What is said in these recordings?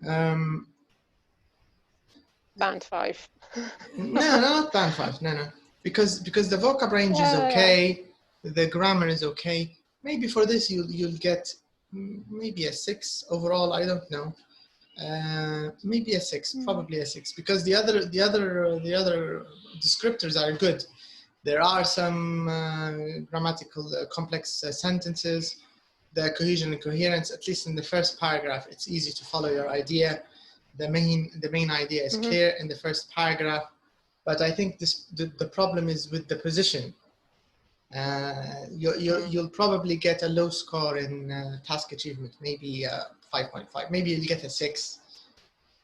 Band 5. No, not band 5. No. Because the vocab range is okay, the grammar is okay. Maybe for this you'll get maybe a 6 overall. I don't know. Maybe a 6, probably a 6, because the other descriptors are good. There are some grammatical complex sentences. The cohesion and coherence, at least in the first paragraph, it's easy to follow your idea. The main idea is clear in the first paragraph, but I think the problem is with the position. You'll probably get a low score in task achievement, maybe 5.5, maybe you'll get a 6,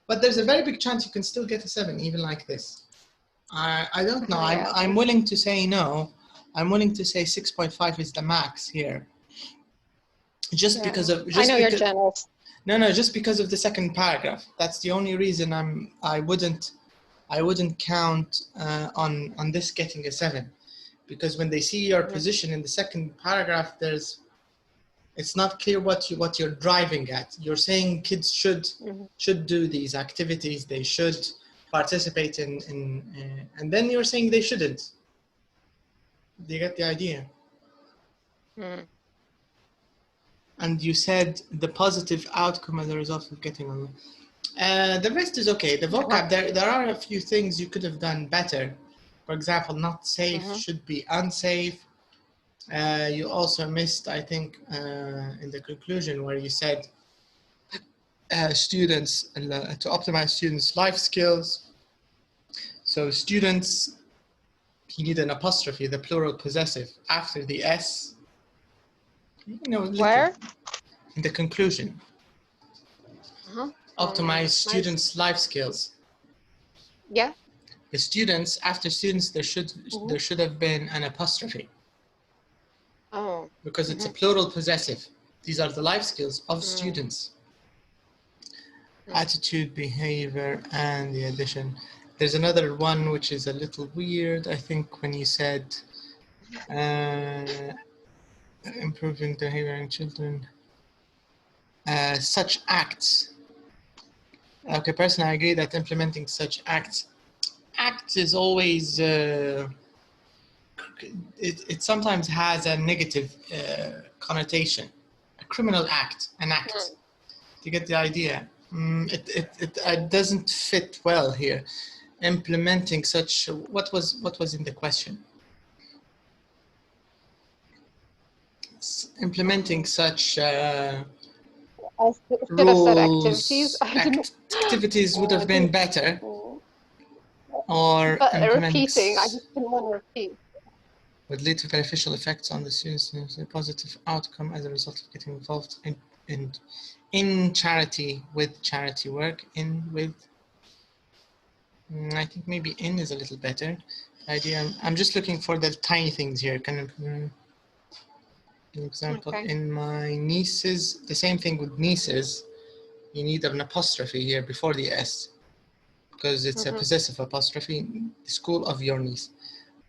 but there's a very big chance you can still get a 7 even like this. I don't know. I'm willing to say no. I'm willing to say 6.5 is the max here. Because of I know you're generous. No, just because of the second paragraph. That's the only reason I wouldn't count on this getting a 7, because when they see your position in the second paragraph, it's not clear what you're driving at. You're saying kids should do these activities, they should participate in and then you're saying they shouldn't. Do you get the idea? And you said the positive outcome as a result of getting on. The rest is okay. The vocab, there are a few things you could have done better. For example, not safe should be unsafe. You also missed, I think, in the conclusion where you said students, to optimize students' life skills. So students, you need an apostrophe, the plural possessive, after the S. Where? In the conclusion. Optimize students' life skills. Yeah. The students, after students, there should have been an apostrophe. Oh. Because it's a plural possessive. These are the life skills of students. Attitude, behavior, and the addition. There's another one which is a little weird, I think, when you said improving the behavior in children. Such acts. Okay, personally, I agree that implementing such acts is always, it sometimes has a negative connotation. A criminal act, an act. Do you get the idea? It doesn't fit well here. Implementing such, what was in the question? Implementing such rules, activities would have been better. Or repeating, I just didn't want to repeat. Would lead to beneficial effects on the students, a positive outcome as a result of getting involved in charity, with charity work, I think maybe in is a little better idea. I'm just looking for the tiny things here. For example, in my nieces, the same thing with nieces, you need an apostrophe here before the S, because it's a possessive apostrophe, the school of your niece.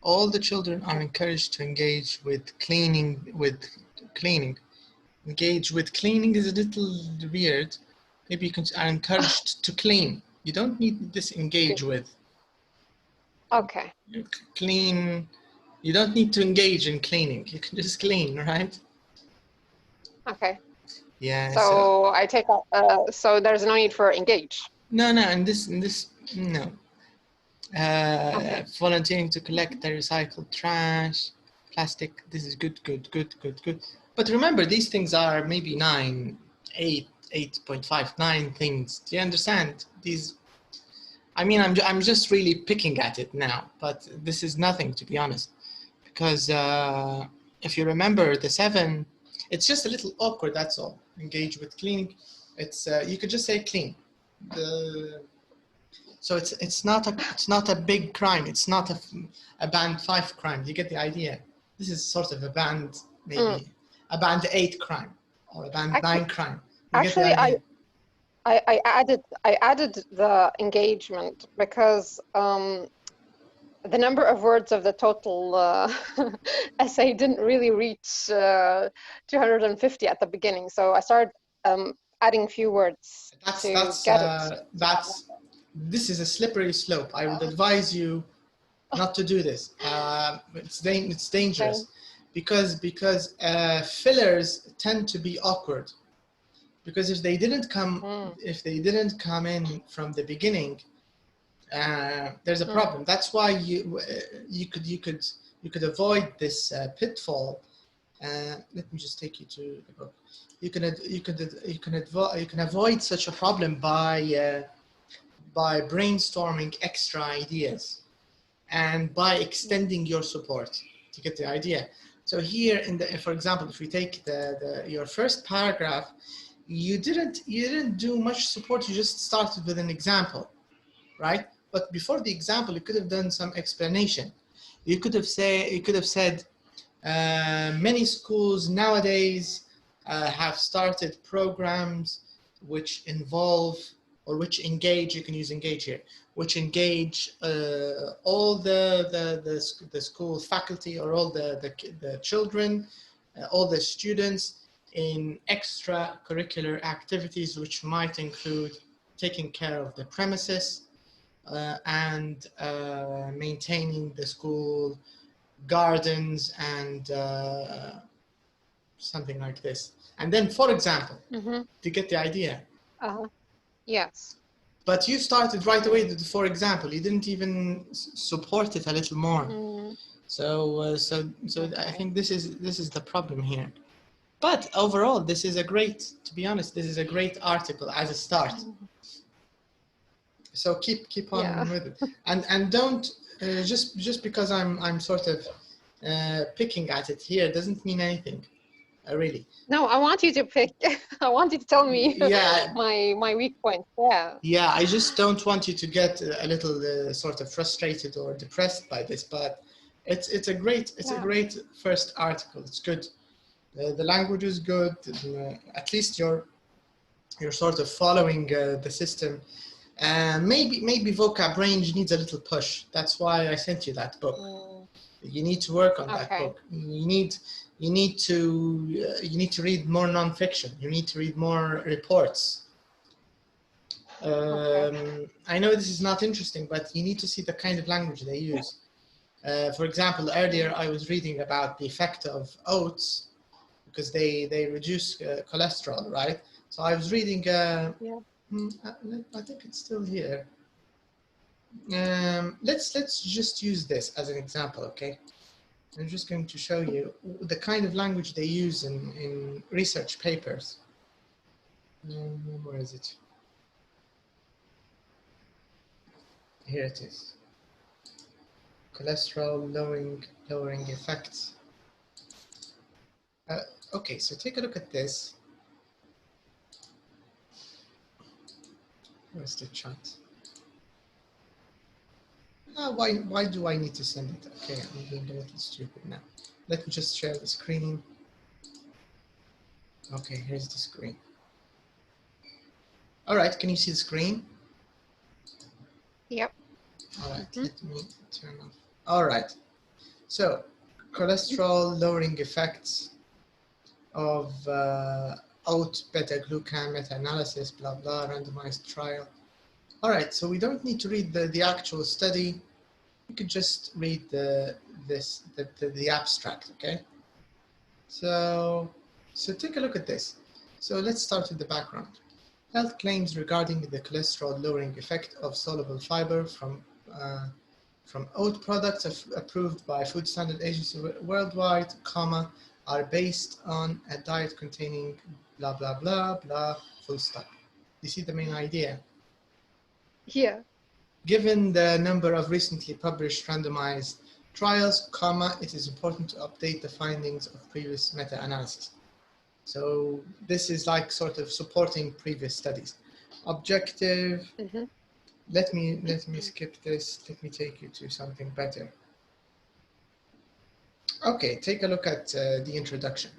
All the children are encouraged to engage with cleaning, Engage with cleaning is a little weird. Maybe you are encouraged to clean. You don't need this engage with. Okay. Clean. You don't need to engage in cleaning. You can just clean, right? Okay. Yeah. So I take out. So there's no need for engage. No. In this, no. Volunteering to collect the recycled trash, plastic. This is good. But remember, these things are maybe 9, 8, 8.5, 9 things. Do you understand? These. I mean, I'm just really picking at it now, but this is nothing, to be honest, because if you remember the 7, it's just a little awkward. That's all. Engage with cleaning. It's you could just say clean. So it's not a big crime. It's not a band 5 crime. You get the idea. This is sort of a band, maybe a band 8 crime or a band 9 crime. Actually, I added the engagement because the number of words of the total essay didn't really reach 250 at the beginning. So I started adding few words to get it. This is a slippery slope. I would advise you not to do this. It's dangerous because fillers tend to be awkward. Because if they didn't come in from the beginning, there's a problem. That's why you could avoid this pitfall. Let me just take you to the book. You can avoid such a problem by brainstorming extra ideas and by extending your support to get the idea. So here for example, if we take your first paragraph, you didn't do much support. You just started with an example, right? But before the example, you could have done some explanation. You could have said many schools nowadays have started programs which involve or which engage, you can use engage here, which engage all the school faculty or all the children, all the students in extracurricular activities, which might include taking care of the premises and maintaining the school gardens and something like this. And then, for example, to get the idea. Yes. But you started right away with the for example. You didn't even support it a little more. So I think this is the problem here. But overall, this is to be honest, this is a great article as a start. So keep on with it, and don't just because I'm sort of picking at it here doesn't mean anything, really. No, I want you to pick. I want you to tell me my weak points. Yeah, I just don't want you to get a little sort of frustrated or depressed by this. But it's a great first article. It's good. The language is good. At least you're sort of following the system. Maybe vocab range needs a little push. That's why I sent you that book. You need to work on that book. You need to read more nonfiction. You need to read more reports. I know this is not interesting, but you need to see the kind of language they use. For example, earlier I was reading about the effect of oats because they reduce cholesterol, right? So I was reading. I think it's still here. Let's just use this as an example, okay? I'm just going to show you the kind of language they use in research papers. Where is it? Here it is. Cholesterol lowering effects. Okay, so take a look at this. Where's the chat? Why do I need to send it? Okay, I'm being a little stupid now. Let me just share the screen. Okay, here's the screen. All right, can you see the screen? Yep. All right, let me turn off. All right, so cholesterol lowering effects of oat beta-glucan meta-analysis, blah, blah, randomized trial. All right, so we don't need to read the actual study. We could just read the abstract, okay? So take a look at this. So let's start with the background. Health claims regarding the cholesterol lowering effect of soluble fiber from oat products approved by Food Standard Agency worldwide, are based on a diet containing blah, blah, blah, blah, full stop. You see the main idea? Yeah. Given the number of recently published randomized trials, it is important to update the findings of previous meta-analysis. So this is like sort of supporting previous studies. Objective. Let me skip this. Let me take you to something better. Okay, take a look at the introduction.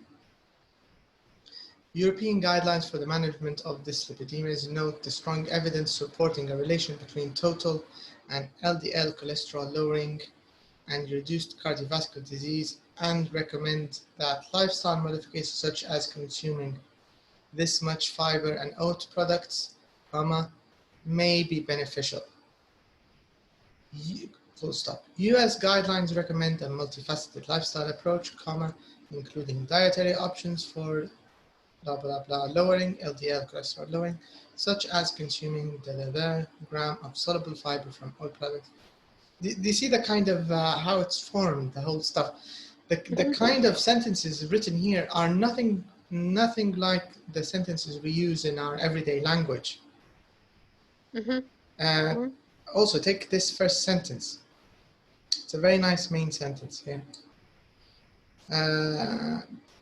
European guidelines for the management of dyslipidemias note the strong evidence supporting a relation between total and LDL cholesterol lowering and reduced cardiovascular disease, and recommend that lifestyle modifications such as consuming this much fiber and oat products, comma, may be beneficial. Full stop. US guidelines recommend a multifaceted lifestyle approach, comma, including dietary options for blah, blah, blah, lowering LDL cholesterol lowering, such as consuming gram of soluble fiber from oat products. Do you see the kind of how it's formed, the whole stuff? The kind of sentences written here are nothing like the sentences we use in our everyday language. Also, take this first sentence. It's a very nice main sentence here.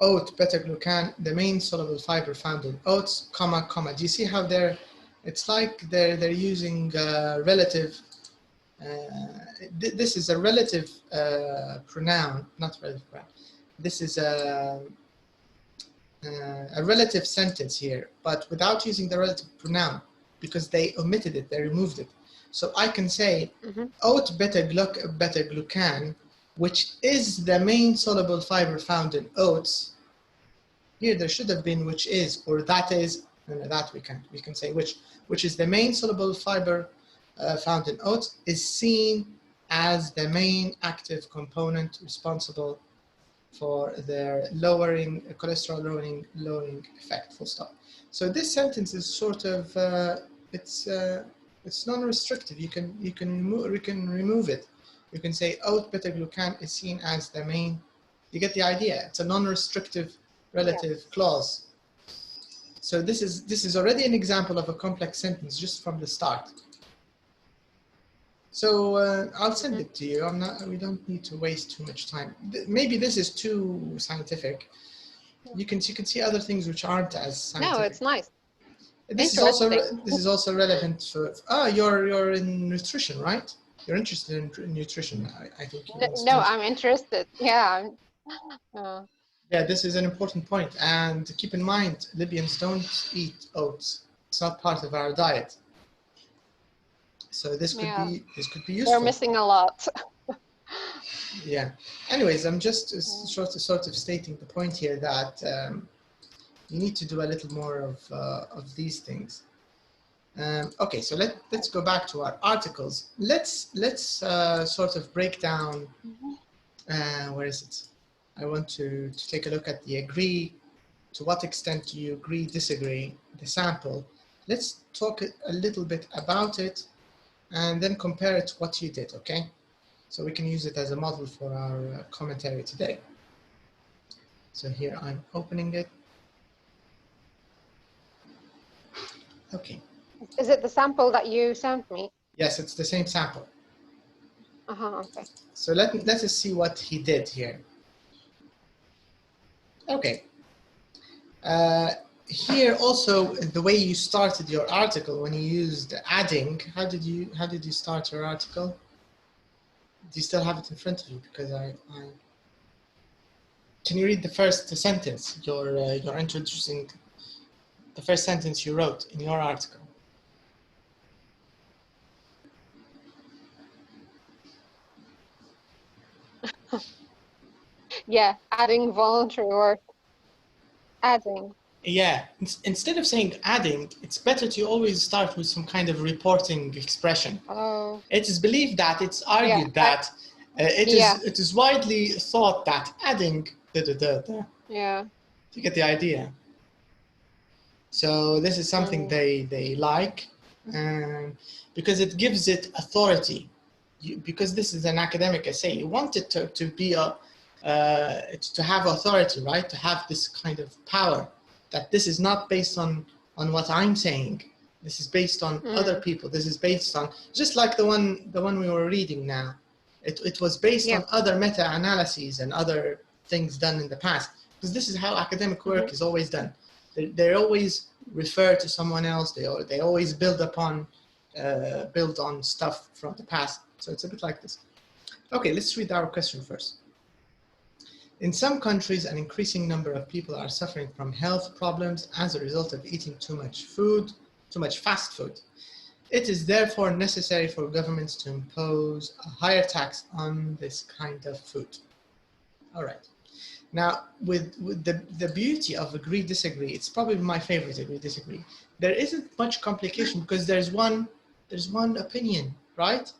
Oat, beta-glucan, the main soluble fiber found in oats, comma, comma. Do you see how it's like they're using relative. This is a relative pronoun, not relative pronoun. This is a relative sentence here, but without using the relative pronoun, because they omitted it, they removed it. So I can say oat beta-glucan, which is the main soluble fiber found in oats. Here there should have been which is, or that is, no, that we can't. We can say which is the main soluble fiber found in oats, is seen as the main active component responsible for their lowering, cholesterol lowering effect, full stop. So this sentence is sort of, it's non-restrictive. You can remove it. You can say oat beta-glucan is seen as the main. You get the idea. It's a non-restrictive relative clause. So this is already an example of a complex sentence just from the start. So I'll send it to you. We don't need to waste too much time. Maybe this is too scientific. You can see other things which aren't as scientific. No, it's nice. This is also relevant for. You're in nutrition, right? You're interested in nutrition. I think. No, I'm interested. Yeah. Yeah, this is an important point. And keep in mind, Libyans don't eat oats. It's not part of our diet. So this could be useful. We're missing a lot. Yeah. Anyways, I'm just sort of stating the point here that you need to do a little more of these things. Okay, so let's go back to our articles. Let's sort of break down. Where is it? I want to take a look at the agree. To what extent do you agree, disagree? The sample. Let's talk a little bit about it, and then compare it to what you did. Okay, so we can use it as a model for our commentary today. So here I'm opening it. Okay. Is it the sample that you sent me? Yes, it's the same sample. Okay. So let us see what he did here. Okay. Here also the way you started your article when you used adding. How did you start your article? Do you still have it in front of you? Because can you read the first sentence? You're introducing the first sentence you wrote in your article. Yeah, adding voluntary work. Adding. Yeah, instead of saying adding, it's better to always start with some kind of reporting expression. Oh. It is believed that it's argued that it is widely thought that adding Yeah. You get the idea. So this is something they like, because it gives it authority. Because this is an academic essay, you want it to be to have authority, right? To have this kind of power. That this is not based on what I'm saying. This is based on other people. This is based on, just like the one we were reading now. It was based on other meta-analyses and other things done in the past. Because this is how academic work is always done. They always refer to someone else. They always build on stuff from the past. So it's a bit like this. Okay, let's read our question first. In some countries, an increasing number of people are suffering from health problems as a result of eating too much fast food. It is therefore necessary for governments to impose a higher tax on this kind of food. All right. Now, with the beauty of agree, disagree, it's probably my favorite agree, disagree. There isn't much complication because there's one opinion, right?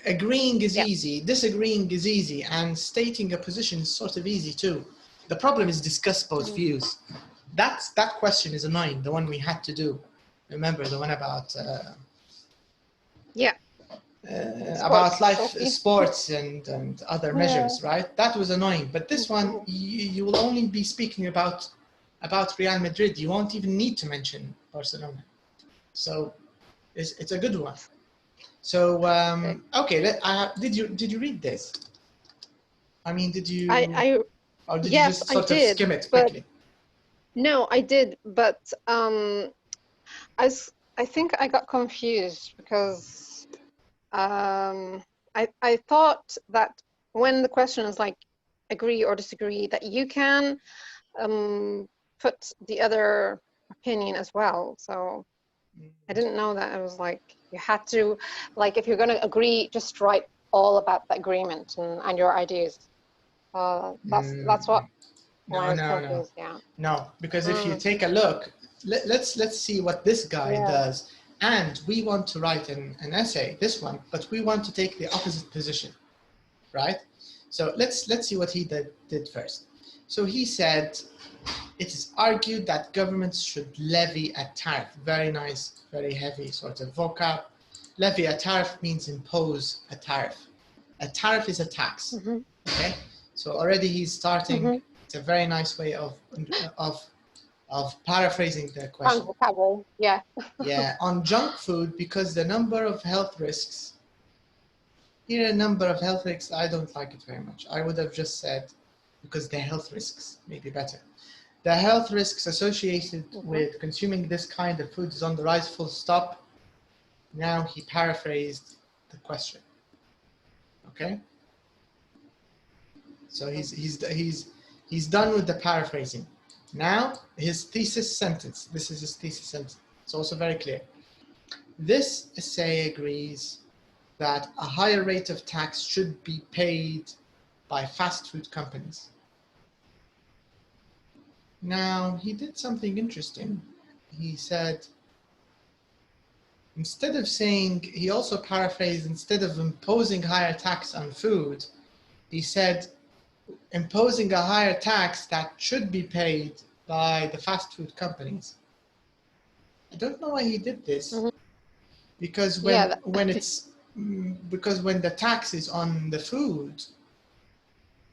Agreeing is easy, disagreeing is easy, and stating a position is sort of easy too. The problem is discuss both views. That question is annoying, the one we had to do. Remember the one about about life, sports, and other measures, right? That was annoying. But this one, you will only be speaking about Real Madrid. You won't even need to mention Barcelona. So it's a good one. So okay, did you read this? I mean, did you? Or did you just sort of skim it quickly? No, I did, but I think I got confused because I thought that when the question is like agree or disagree, that you can put the other opinion as well. So I didn't know that it was like you had to, like, if you're going to agree, just write all about the agreement and your ideas. That's what. No, because if you take a look, let's see what this guy does. And we want to write an essay, this one, but we want to take the opposite position, right? So let's see what he did first. So he said, it is argued that governments should levy a tariff. Very nice, very heavy sort of vocab. Levy a tariff means impose a tariff. A tariff is a tax, okay? So already he's starting. It's a very nice way of paraphrasing the question. Yeah. Yeah, on junk food, because the number of health risks. Here, a number of health risks, I don't like it very much. I would have just said, because the health risks may be better. The health risks associated with consuming this kind of food is on the rise, full stop. Now he paraphrased the question. Okay? So he's done with the paraphrasing. Now his thesis sentence. This is his thesis sentence. It's also very clear. This essay agrees that a higher rate of tax should be paid by fast food companies. Now he did something interesting. He said, instead of saying, he also paraphrased, instead of imposing higher tax on food, he said, imposing a higher tax that should be paid by the fast food companies. I don't know why he did this, because when the tax is on the food,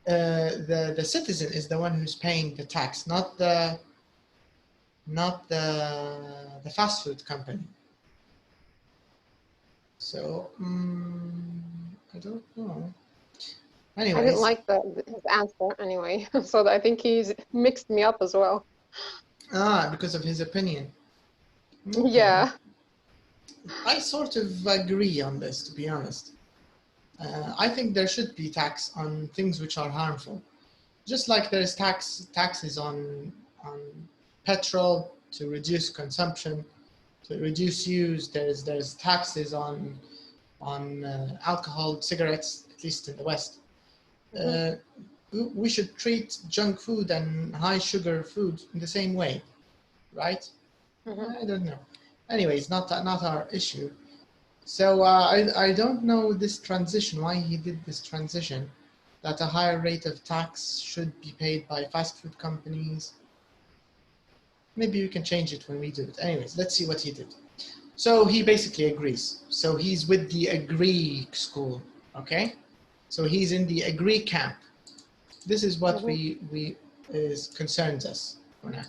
the citizen is the one who's paying the tax, not the fast food company. So I don't know. Anyways, I didn't like his answer anyway, so I think he's mixed me up as well. Because of his opinion. Okay. Yeah. I sort of agree on this, to be honest. I think there should be tax on things which are harmful. Just like there's taxes on petrol to reduce consumption, to reduce use. There's taxes on alcohol, cigarettes, at least in the West. We should treat junk food and high sugar food in the same way, right? I don't know. Anyways, not our issue. So I don't know this transition, why he did this transition, that a higher rate of tax should be paid by fast food companies. Maybe we can change it when we do it. Anyways, let's see what he did. So he basically agrees. So he's with the agree school, okay? So he's in the agree camp. This is what concerns us for now.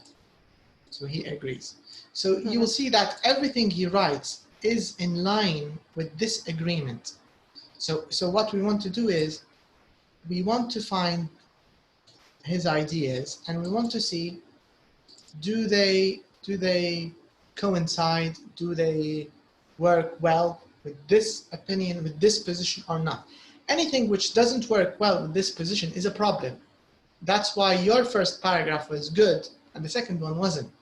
So he agrees. So you will see that everything he writes is in line with this agreement. So what we want to do is, we want to find his ideas and we want to see, do they coincide? Do they work well with this opinion, with this position or not? Anything which doesn't work well with this position is a problem. That's why your first paragraph was good and the second one wasn't.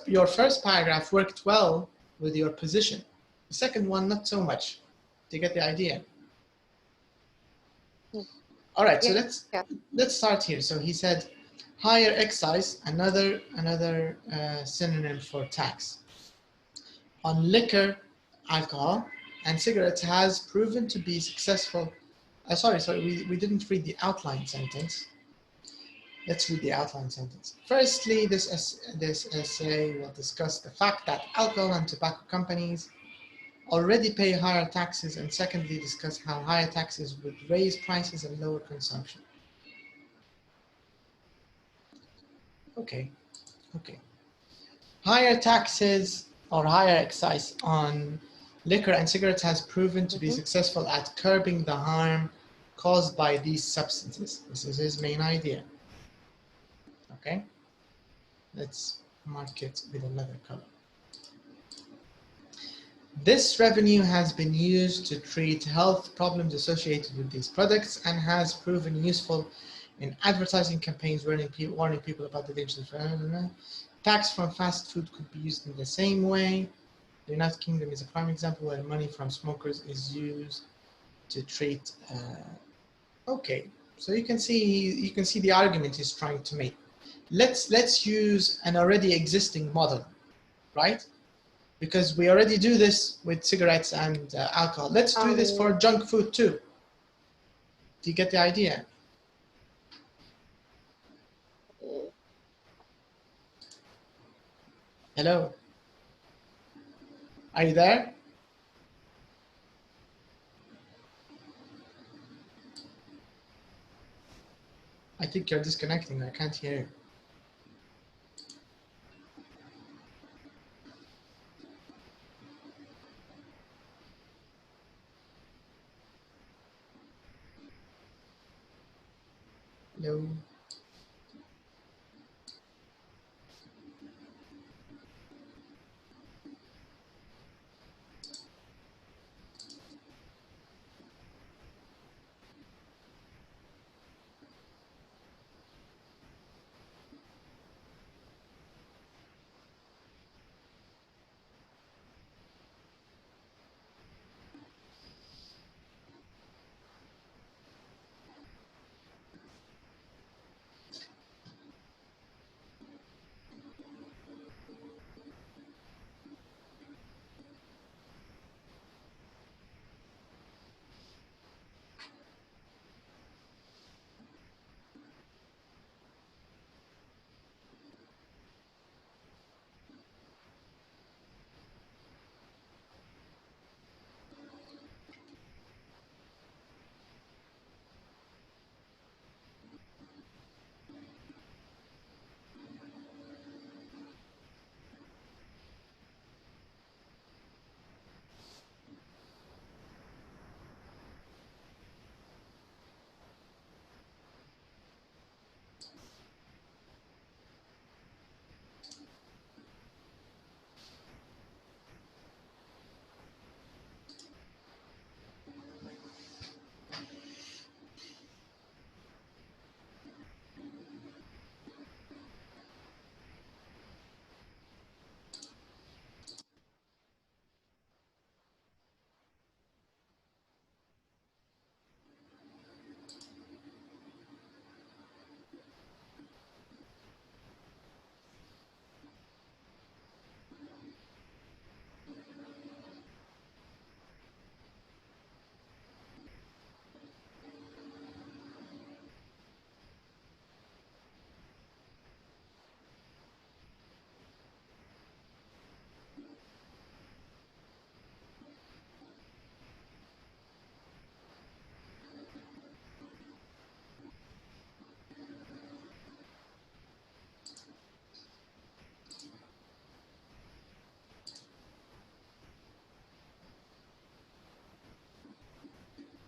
Your first paragraph worked well with your position. The second one, not so much. Do you get the idea? All right, so Yeah. let's start here. So he said, higher excise, another synonym for tax, on liquor, alcohol, and cigarettes has proven to be successful. Sorry, we didn't read the outline sentence. Let's read the outline sentence. Firstly, this essay will discuss the fact that alcohol and tobacco companies already pay higher taxes, and secondly, discuss how higher taxes would raise prices and lower consumption. Okay. Higher taxes or higher excise on liquor and cigarettes has proven to be successful at curbing the harm caused by these substances. This is his main idea. Okay, let's mark it with another color. This revenue has been used to treat health problems associated with these products and has proven useful in advertising campaigns warning people about the dangers of tax from fast food could be used in the same way. The United Kingdom is a prime example where money from smokers is used to treat. Okay, so you can see the argument he's trying to make. Let's use an already existing model, right? Because we already do this with cigarettes and alcohol. Let's do this for junk food too. Do you get the idea? Hello? Are you there? I think you're disconnecting. I can't hear you. Hello?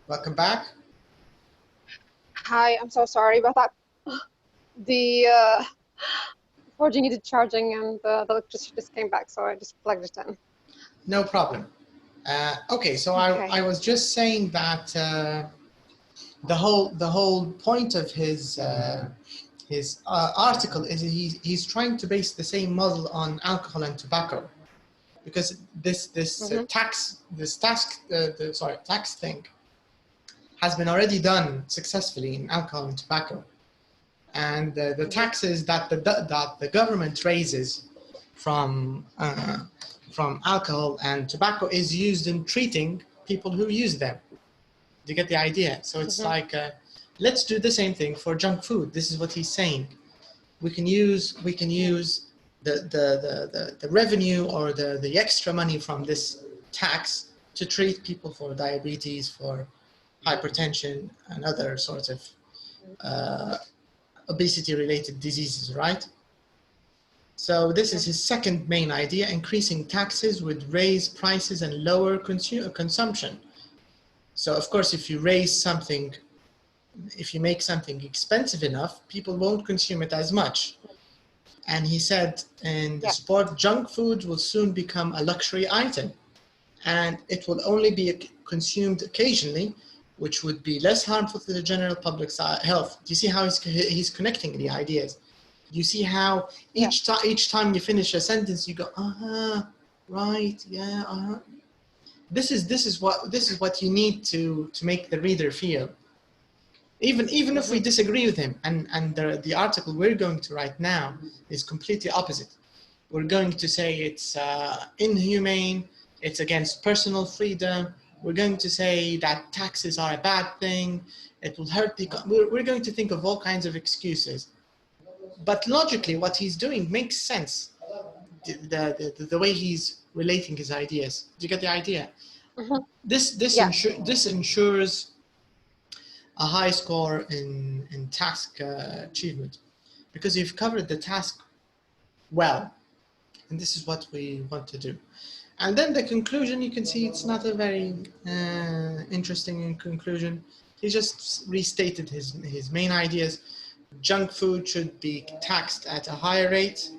Welcome back. Hi, I'm so sorry about that. The 4G needed charging and the electricity just came back, so I just plugged it in. No problem. Okay, so Okay. I was just saying that the whole point of his article is he's trying to base the same model on alcohol and tobacco, because this tax thing has been already done successfully in alcohol and tobacco. And the taxes that the government raises from alcohol and tobacco is used in treating people who use them. Do you get the idea? So it's like, let's do the same thing for junk food. This is what he's saying. We can use the revenue or the extra money from this tax to treat people for diabetes, for hypertension, and other sorts of obesity-related diseases, right? So this is his second main idea. Increasing taxes would raise prices and lower consumption. So of course, if you raise something, if you make something expensive enough, people won't consume it as much. And he said in the support, junk food will soon become a luxury item, and it will only be consumed occasionally, which would be less harmful to the general public's health. Do you see how he's connecting the ideas? You see how each time you finish a sentence, you go, right, yeah, This is what you need to make the reader feel. Even if we disagree with him, and the article we're going to write now is completely opposite. We're going to say it's inhumane, it's against personal freedom. We're going to say that taxes are a bad thing. It will hurt the. We're going to think of all kinds of excuses. But logically, what he's doing makes sense. The way he's relating his ideas. Do you get the idea? This ensures a high score in task achievement, because you've covered the task well, and this is what we want to do. And then the conclusion, you can see it's not a very interesting conclusion. He just restated his main ideas. Junk food should be taxed at a higher rate,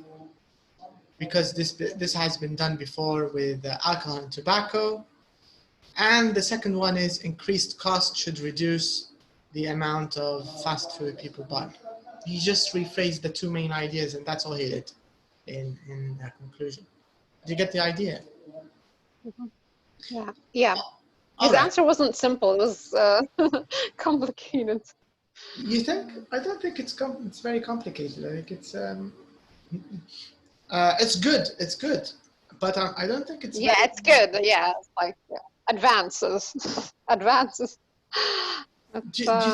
because this has been done before with alcohol and tobacco. And the second one is increased cost should reduce the amount of fast food people buy. He just rephrased the two main ideas, and that's all he did in the conclusion. Do you get the idea? Yeah. His answer wasn't simple. It was complicated. You think? I don't think it's very complicated. I think it's good. It's good, but I don't think it's. Yeah, it's good. Yeah, it's like advances. It's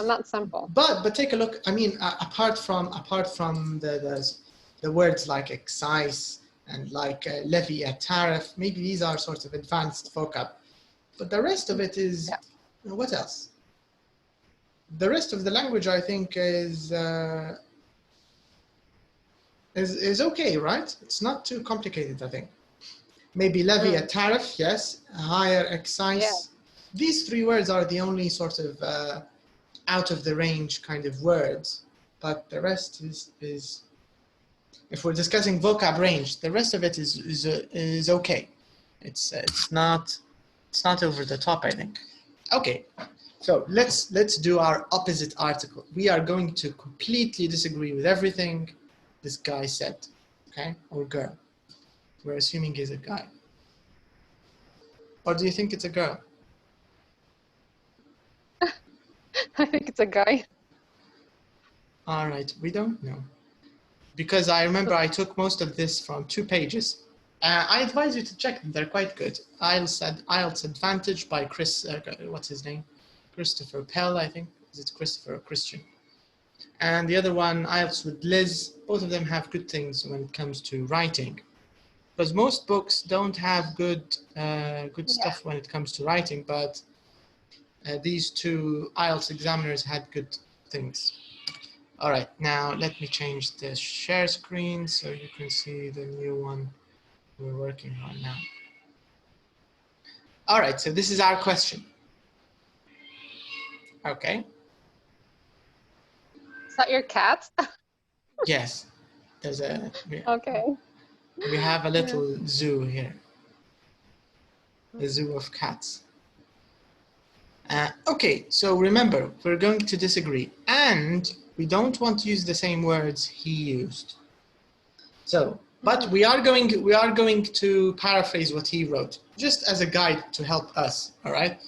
not simple. But take a look. I mean, apart from the words like excise and like levy, a tariff, maybe these are sorts of advanced vocab. But the rest of it is, what else? The rest of the language, I think, is okay, right? It's not too complicated, I think. Maybe levy, a tariff, yes. A higher excise. Yeah. These three words are the only sort of out of the range kind of words. But the rest is if we're discussing vocab range, the rest of it is okay. It's not over the top, I think. Okay. So let's do our opposite article. We are going to completely disagree with everything this guy said, okay, or girl. We're assuming he's a guy. Or do you think it's a girl? I think it's a guy. All right, we don't know. Because I remember I took most of this from 2 pages. I advise you to check them, they're quite good. IELTS Advantage by what's his name? Christopher Pell, I think. Is it Christopher or Christian? And the other one, IELTS with Liz. Both of them have good things when it comes to writing. Because most books don't have good stuff when it comes to writing, but these 2 IELTS examiners had good things. All right, now let me change the share screen so you can see the new one we're working on now. All right, so this is our question. Okay. Is that your cat? Yes, there's a. Okay. We have a little zoo here. A zoo of cats. Okay, so remember, we're going to disagree, and we don't want to use the same words he used. So, but we are going to paraphrase what he wrote, just as a guide to help us. All right.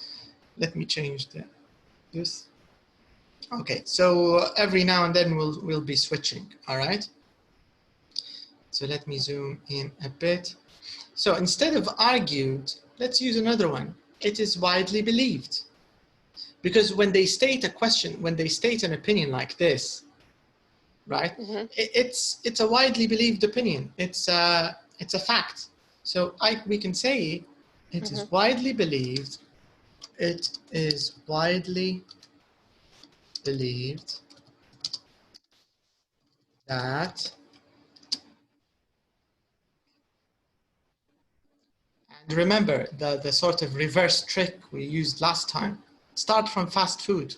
Let me change that. Yes. Okay, so every now and then we'll be switching, all right? So let me zoom in a bit. So instead of argued, let's use another one. It is widely believed. Because when they state a question, when they state an opinion like this, right? Mm-hmm. It's a widely believed opinion. It's a fact. So we can say it is widely believed. It is widely believed that. And remember the sort of reverse trick we used last time. Start from fast food.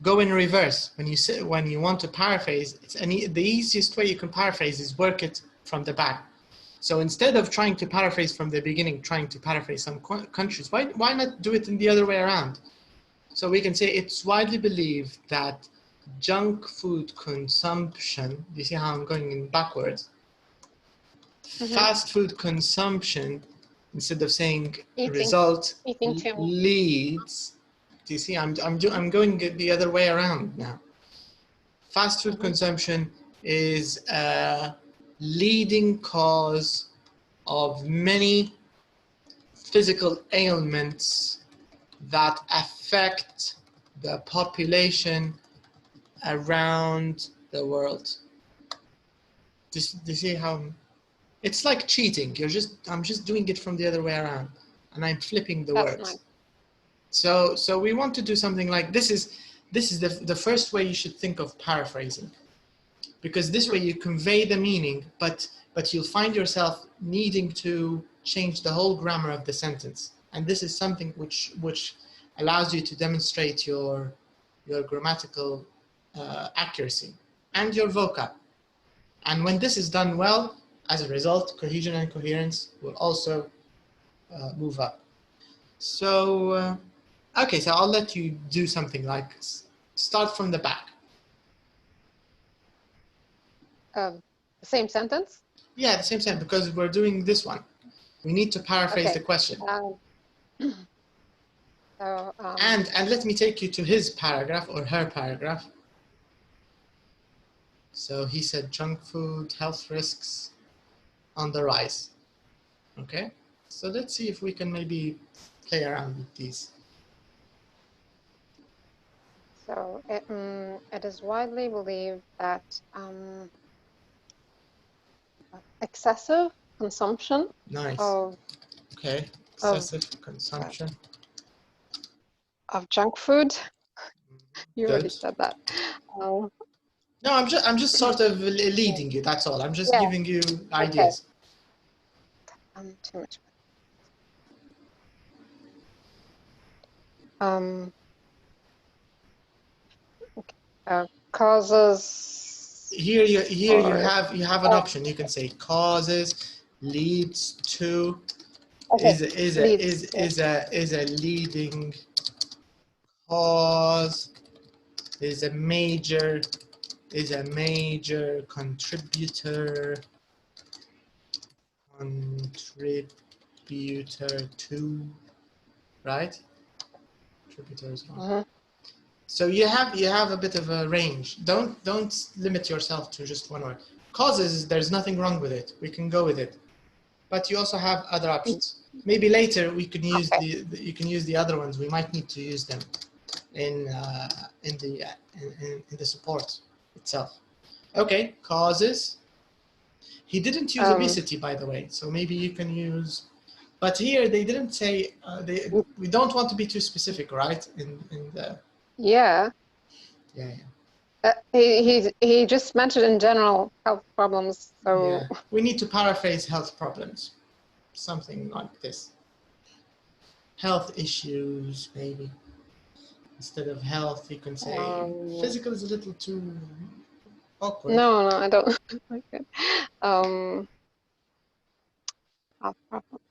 Go in reverse. When you want to paraphrase, the easiest way you can paraphrase is work it from the back. So instead of trying to paraphrase from the beginning, trying to paraphrase some countries, why not do it in the other way around? So we can say it's widely believed that junk food consumption, you see how I'm going in backwards? Fast food consumption, instead of saying result, leads. Do you see? I'm going the other way around now. Fast food consumption is a leading cause of many physical ailments that affect the population around the world. Do you see how it's like cheating? I'm just doing it from the other way around, and I'm flipping the words. Nice. So we want to do something like this is the first way you should think of paraphrasing, because this way you convey the meaning, but you'll find yourself needing to change the whole grammar of the sentence, and this is something which allows you to demonstrate your grammatical accuracy and your vocab. And when this is done well, as a result, cohesion and coherence will also move up. So okay, so I'll let you do something like start from the back. The same sentence? Yeah, the same sentence, because we're doing this one. We need to paraphrase the question. And let me take you to his paragraph or her paragraph. So he said junk food, health risks on the rise. Okay, so let's see if we can maybe play around with these. So it is widely believed that excessive consumption of consumption of junk food. You already said that. No, I'm just sort of leading you. That's all. I'm just giving you ideas. Too much. Causes. Here you have an option. You can say causes, leads to, is a leading cause, is a major contributor to, right? Contributors. So you have a bit of a range. Don't limit yourself to just one word. Causes, there's nothing wrong with it. We can go with it. But you also have other options. Maybe later we can use you can use the other ones. We might need to use them in the support itself. Okay, causes. He didn't use obesity, by the way, so maybe you can use. But here they didn't say. We don't want to be too specific, right? In the. Yeah. He just mentioned in general health problems. So we need to paraphrase health problems, something like this. Health issues, maybe. Instead of health, you can say physical is a little too awkward. No, I don't like it. Health problems.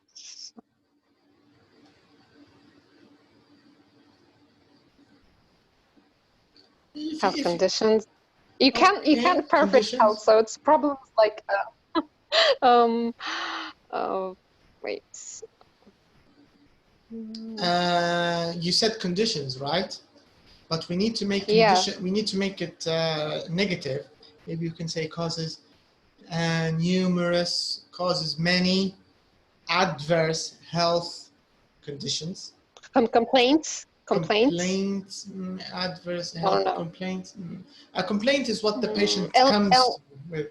Health conditions. You can't paraphrase health, so it's problems like you you said conditions, right? But we need to make we need to make it negative. Maybe you can say causes numerous, causes many adverse health conditions. Complaints. Adverse health complaints. A complaint is what the patient comes with.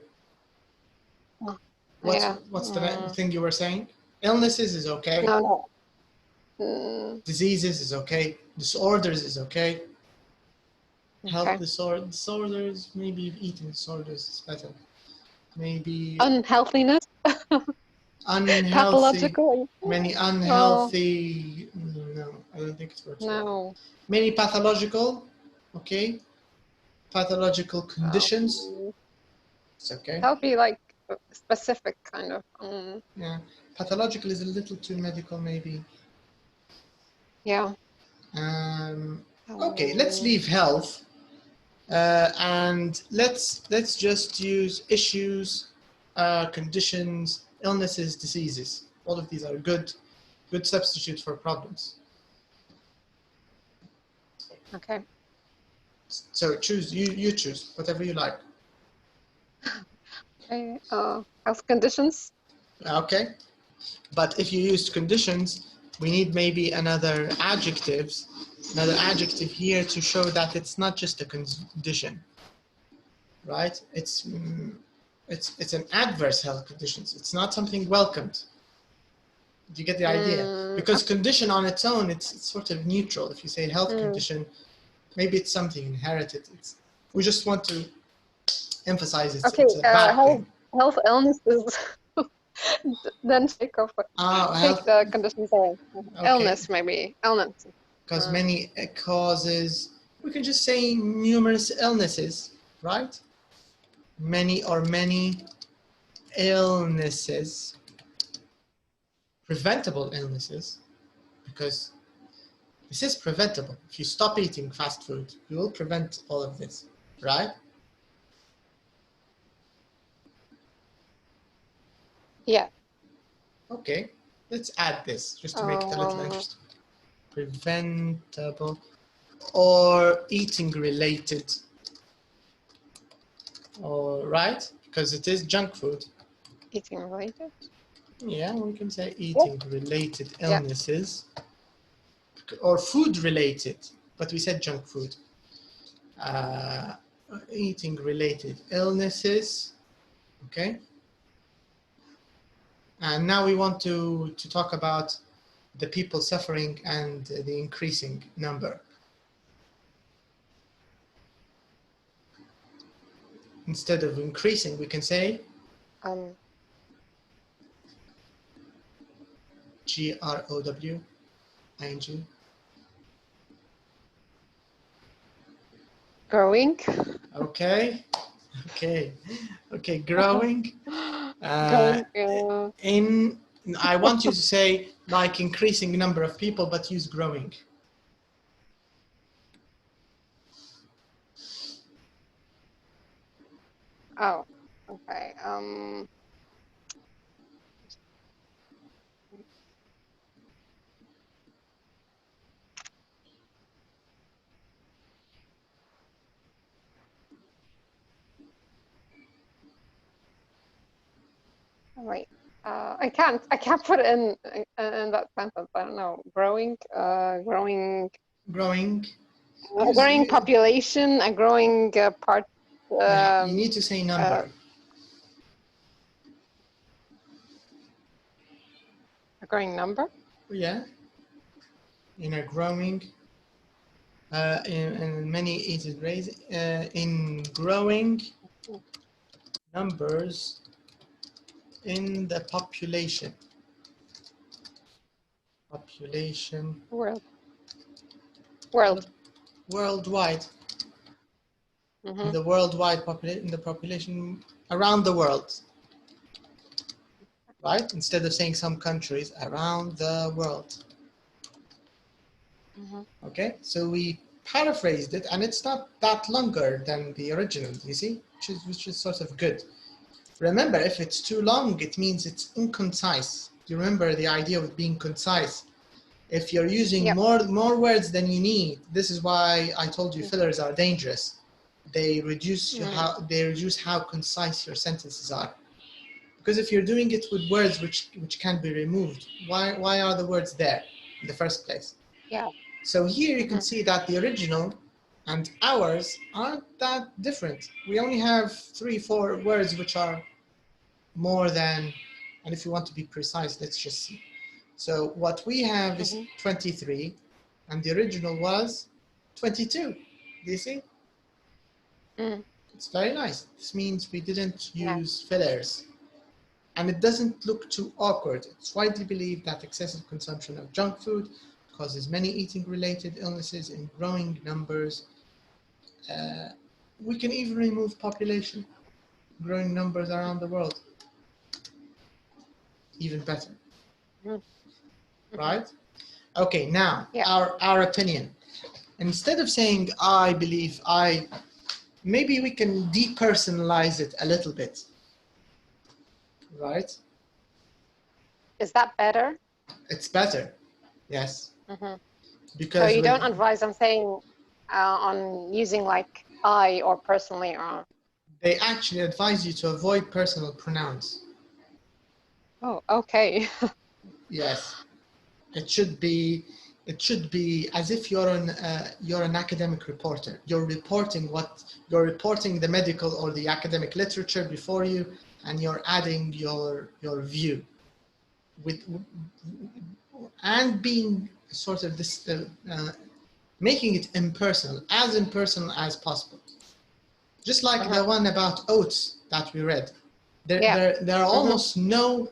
What's the thing you were saying? Illnesses is okay. No. Diseases is okay. Disorders is okay. Health disorders, maybe eating disorders is better. Maybe unhealthiness. Unhealthy. Pathological. Many unhealthy. No, I don't think it works. No. Many pathological. Okay. Pathological conditions. It's okay. That would be like specific kind of. Yeah. Pathological is a little too medical, maybe. Yeah. Okay, let's leave health, and let's just use issues, conditions, illnesses, diseases. All of these are good substitutes for problems. Okay. So choose, you choose whatever you like. Okay. Health conditions. Okay, but if you used conditions, we need maybe another adjective here to show that it's not just a condition, right? It's an adverse health conditions. It's not something welcomed. Do you get the idea? Because condition on its own, it's sort of neutral. If you say health condition, maybe it's something inherited. We just want to emphasize it's a bad thing. Health illness is then take the conditions away. Okay. Illness, maybe illness. Because many causes, we can just say numerous illnesses, right? Many illnesses, preventable illnesses, because this is preventable. If you stop eating fast food, you will prevent all of this, right? Yeah. Okay, let's add this just to make it a little interesting. Preventable or eating related, all right? Because it is junk food. Eating related? Yeah, we can say eating related illnesses or food related, but we said junk food. Eating related illnesses, okay? And now we want to talk about the people suffering and the increasing number. Instead of increasing, we can say growing. Growing. Okay, growing. I want you to say like increasing number of people, but use growing. Oh, okay. Wait. I can't put it in that sentence. I don't know. Growing population, a growing part. You need to say number. A growing number? Yeah. In a growing, in many eated rays, in growing numbers in the population. Worldwide. In the worldwide population, in the population around the world. Right? Instead of saying some countries, around the world. Okay, so we paraphrased it, and it's not that longer than the original, you see, which is sort of good. Remember, if it's too long, it means it's inconcise. You remember the idea of being concise. If you're using more words than you need, this is why I told you fillers are dangerous. They reduce how concise your sentences are. Because if you're doing it with words which can be removed, why are the words there in the first place? Yeah. So here you can see that the original and ours aren't that different. We only have 3-4 words which are more than, and if you want to be precise, let's just see. So what we have is 23, and the original was 22. Do you see? It's very nice. This means we didn't use fillers. And it doesn't look too awkward. It's widely believed that excessive consumption of junk food causes many eating-related illnesses in growing numbers. We can even remove population, growing numbers around the world. Even better. Right? Okay, now our opinion. Instead of saying I believe I, maybe we can depersonalize it a little bit. Right? Is that better? It's better, yes. Because so you don't advise on saying on using like I or personally or. They actually advise you to avoid personal pronouns. Oh, okay. Yes, it should be as if you're an academic reporter. You're reporting the medical or the academic literature before you, and you're adding your view and being sort of this making it impersonal as possible. Just like the one about oats that we read. There are almost no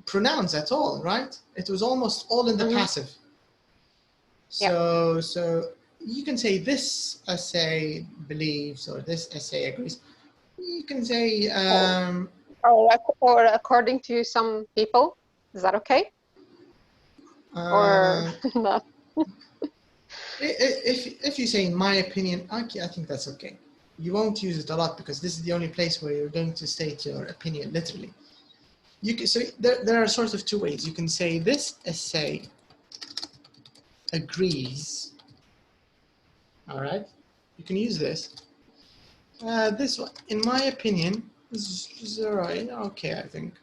pronouns at all, right? It was almost all in the passive. So you can say this essay believes or this essay agrees. You can say or according to some people. Is that okay? Or not? If you say in my opinion, okay, I think that's okay. You won't use it a lot because this is the only place where you're going to state your opinion literally. You can, so there are sort of two ways. You can say this essay agrees. All right, you can use this. This one, in my opinion, is all right. Okay, I think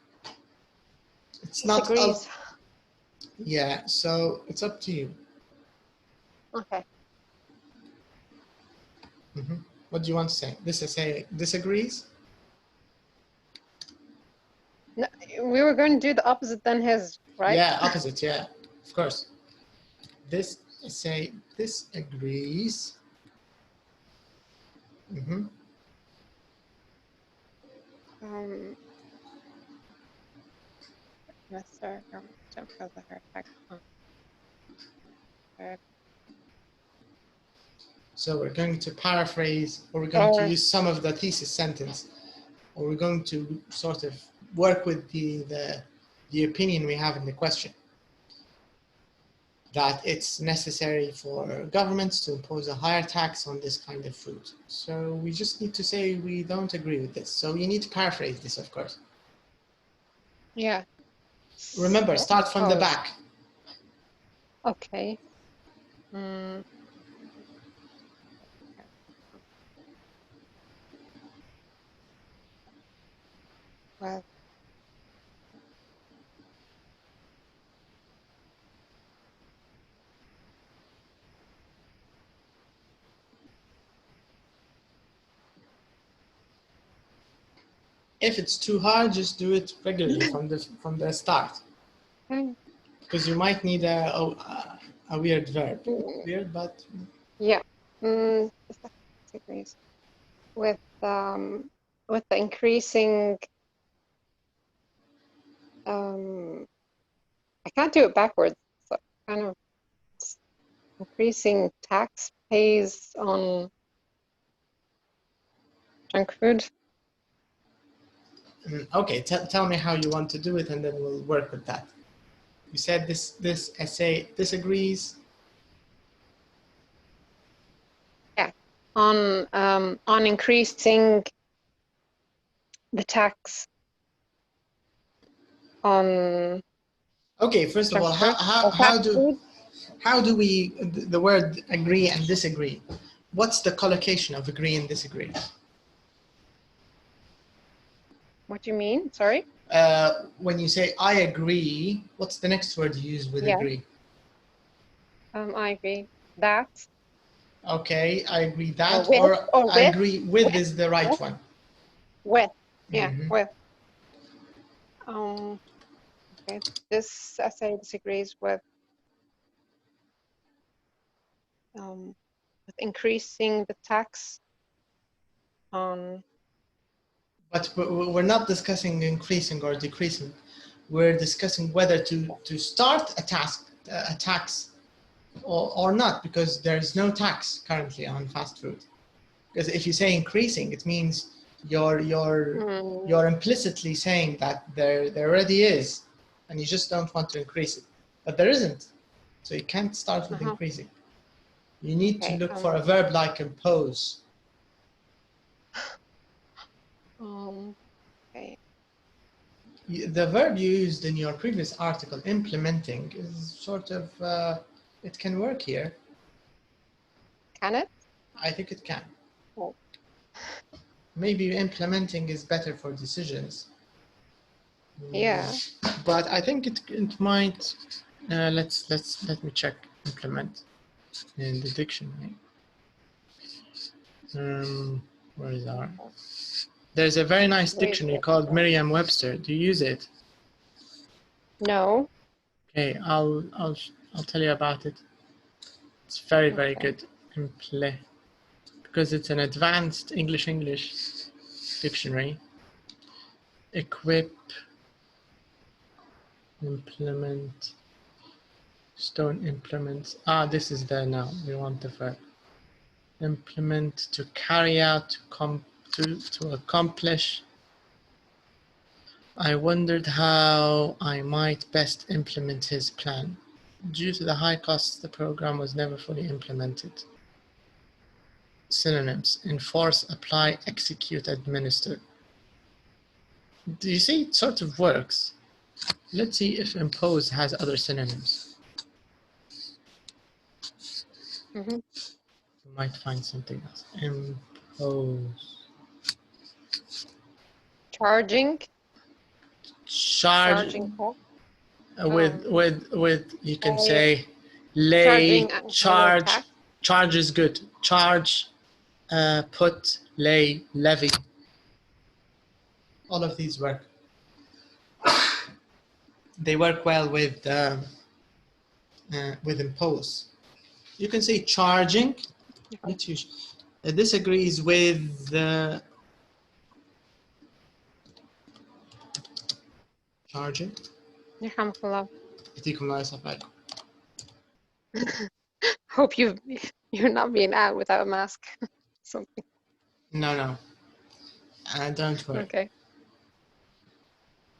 it's not. Agrees. Yeah, so it's up to you. Okay. What do you want to say? This essay disagrees? No, we were going to do the opposite than his, right? Yeah, opposite, yeah, of course. This essay disagrees. So we're going to paraphrase, or we're going to use some of the thesis sentence, or we're going to sort of work with the opinion we have in the question. That it's necessary for governments to impose a higher tax on this kind of food. So we just need to say we don't agree with this. So you need to paraphrase this, of course. Yeah. Remember, start from the back. Okay. Well. If it's too hard, just do it regularly from the start. Because you might need a weird verb. Weird, but yeah. With the increasing, I can't do it backwards. So kind of increasing tax pays on junk food. Okay, tell me how you want to do it, and then we'll work with that. You said this essay disagrees. Yeah, on increasing the tax on. Okay, first of all, how do How do we, the word agree and disagree, what's the collocation of agree and disagree? What do you mean? Sorry? When you say I agree, what's the next word you use with agree? I agree. That. Okay, I agree that, or I with. agree with is the right one. With. Yeah, Mhm. with. Okay, this essay disagrees with increasing the tax on. But we're not discussing increasing or decreasing. We're discussing whether to start a tax or not, because there's no tax currently on fast food. Because if you say increasing, it means you're implicitly saying that there already is, and you just don't want to increase it. But there isn't, so you can't start with increasing. You need to look for a verb like impose. Okay. The verb you used in your previous article, implementing, is sort of, it can work here. Can it? I think it can. Oh. Maybe implementing is better for decisions. Yeah. But I think it might. Let me check implement in the dictionary. Where is our? There's a very nice dictionary called Merriam-Webster. Do you use it? No. Okay, I'll tell you about it. It's very good. Because it's an advanced English dictionary. Equip, implement, stone implements. This is the noun. We want the verb. Implement, to carry out, to accomplish. I wondered how I might best implement his plan. Due to the high costs, the program was never fully implemented. Synonyms: enforce, apply, execute, administer. Do you see it sort of works? Let's see if impose has other synonyms. We might find something else. Impose. Charging. Charging. With you can say lay, charge. Charge is good. Charge, put, lay, levy. All of these work. They work well with impose. You can say charging. Let's use. This agrees with charging. Hope you're not being out without a mask. Something. No. Don't worry. Okay.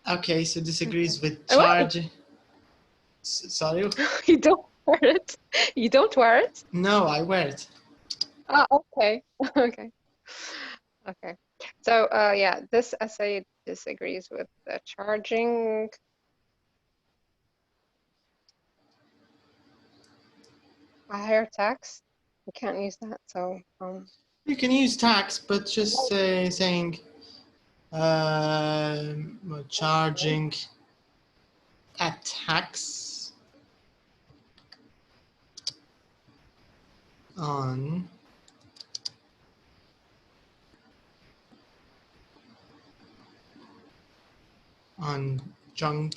Okay, so this agrees with charging. Sorry? You don't wear it? You don't wear it? No, I wear it. Okay. Okay. Okay. So, yeah, this essay disagrees with the charging. A higher tax. We can't use that. So, you can use tax, but just saying charging a tax on junk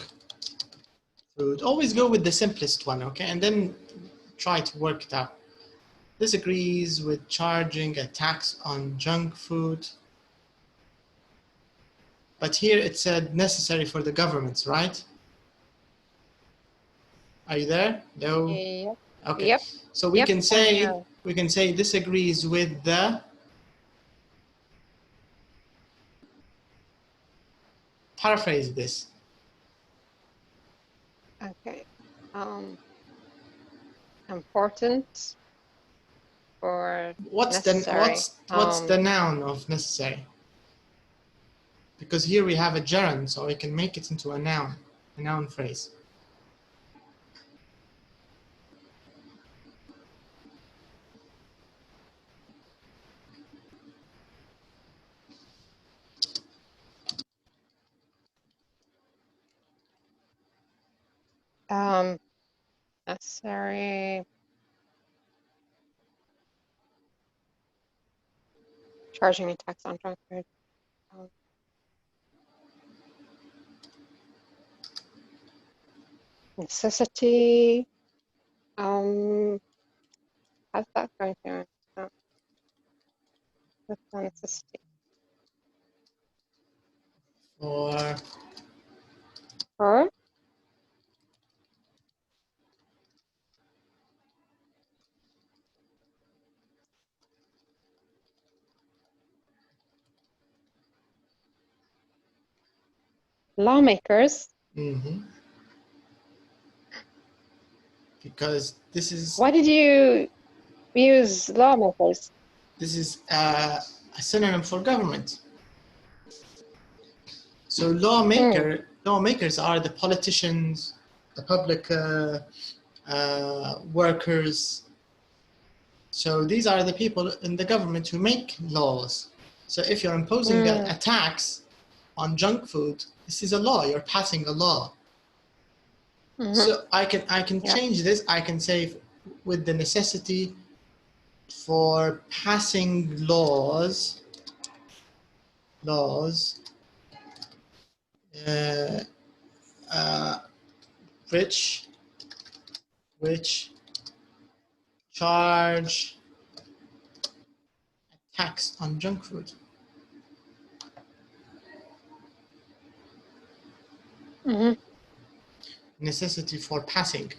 food. Always go with the simplest one, okay? And then try to work it out. This agrees with charging a tax on junk food. But here it said necessary for the governments, right? Are you there? No. yeah. Okay. Yep. So we can say this agrees with the paraphrase this. Okay. Important or what's necessary. what's the noun of necessary? Because here we have a gerund, so we can make it into a noun phrase. Necessary. Charging a tax on junk food. Necessity. How's that going to? That's a necessity. For lawmakers. Because this is. Why did you use lawmakers? This is a synonym for government. So lawmakers are the politicians, the public workers. So these are the people in the government who make laws. So if you're imposing a tax on junk food, this is a law. You're passing a law. So I can change this. I can say with the necessity for passing laws which charge a tax on junk food. Necessity for passing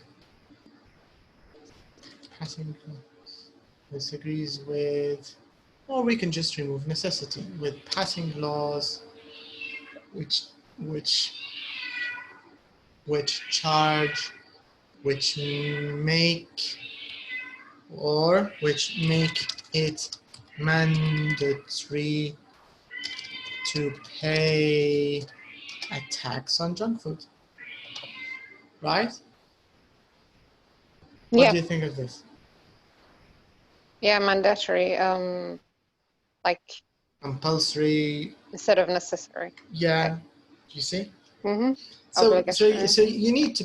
disagrees with, or we can just remove necessity with passing laws which charge, which make it mandatory to pay a tax on junk food. Right? What do you think of this? Yeah, mandatory. Like compulsory instead of necessary. Yeah. Okay. You see? So you need to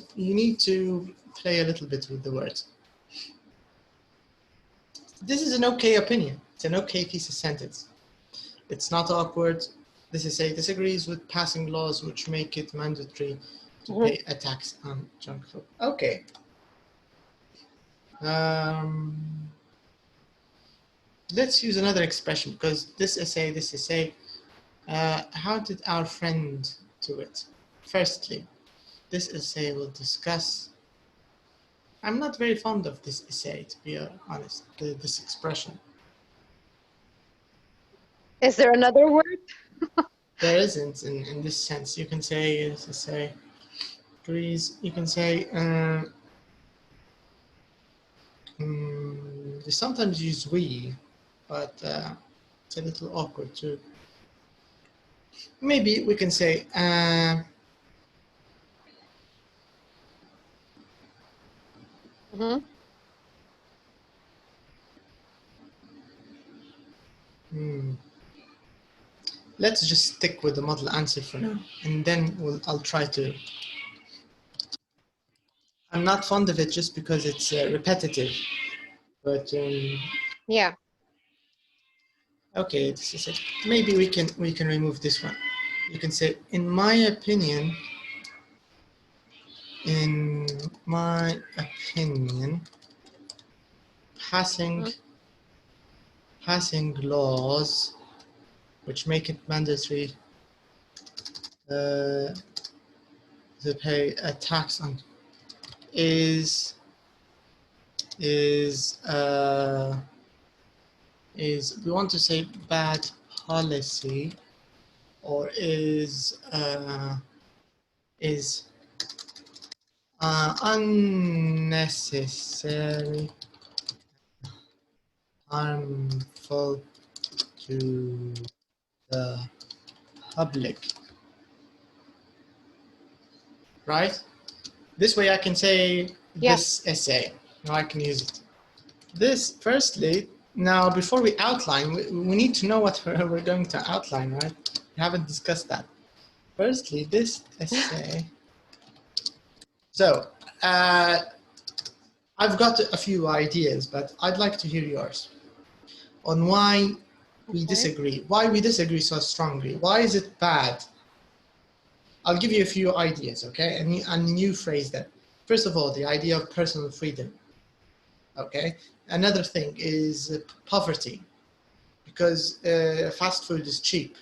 play a little bit with the words. This is an okay opinion. It's an okay piece of sentence. It's not awkward. This is say disagrees with passing laws which make it mandatory to pay a tax on junk food. Okay. Let's use another expression because this essay, how did our friend do it? Firstly, this essay will discuss, I'm not very fond of this essay, to be honest, this expression. Is there another word? There isn't in this sense. You can say, this essay agrees, you can say, they sometimes use we, but it's a little awkward too. Maybe we can say, let's just stick with the model answer for now, and then I'll try to. I'm not fond of it just because it's repetitive, but yeah. Okay, this is it. Maybe we can remove this one. You can say, in my opinion, passing laws which make it mandatory to pay a tax on is we want to say bad policy, or is unnecessary, harmful to the public. Right? This way I can say this essay. Now I can use it. This, firstly, now before we outline, we need to know what we're going to outline, right? We haven't discussed that. Firstly, this essay. So, I've got a few ideas, but I'd like to hear yours on why we disagree. Why we disagree so strongly? Why is it bad? I'll give you a few ideas, okay? And you phrase them. First of all, the idea of personal freedom, okay? Another thing is poverty, because fast food is cheap.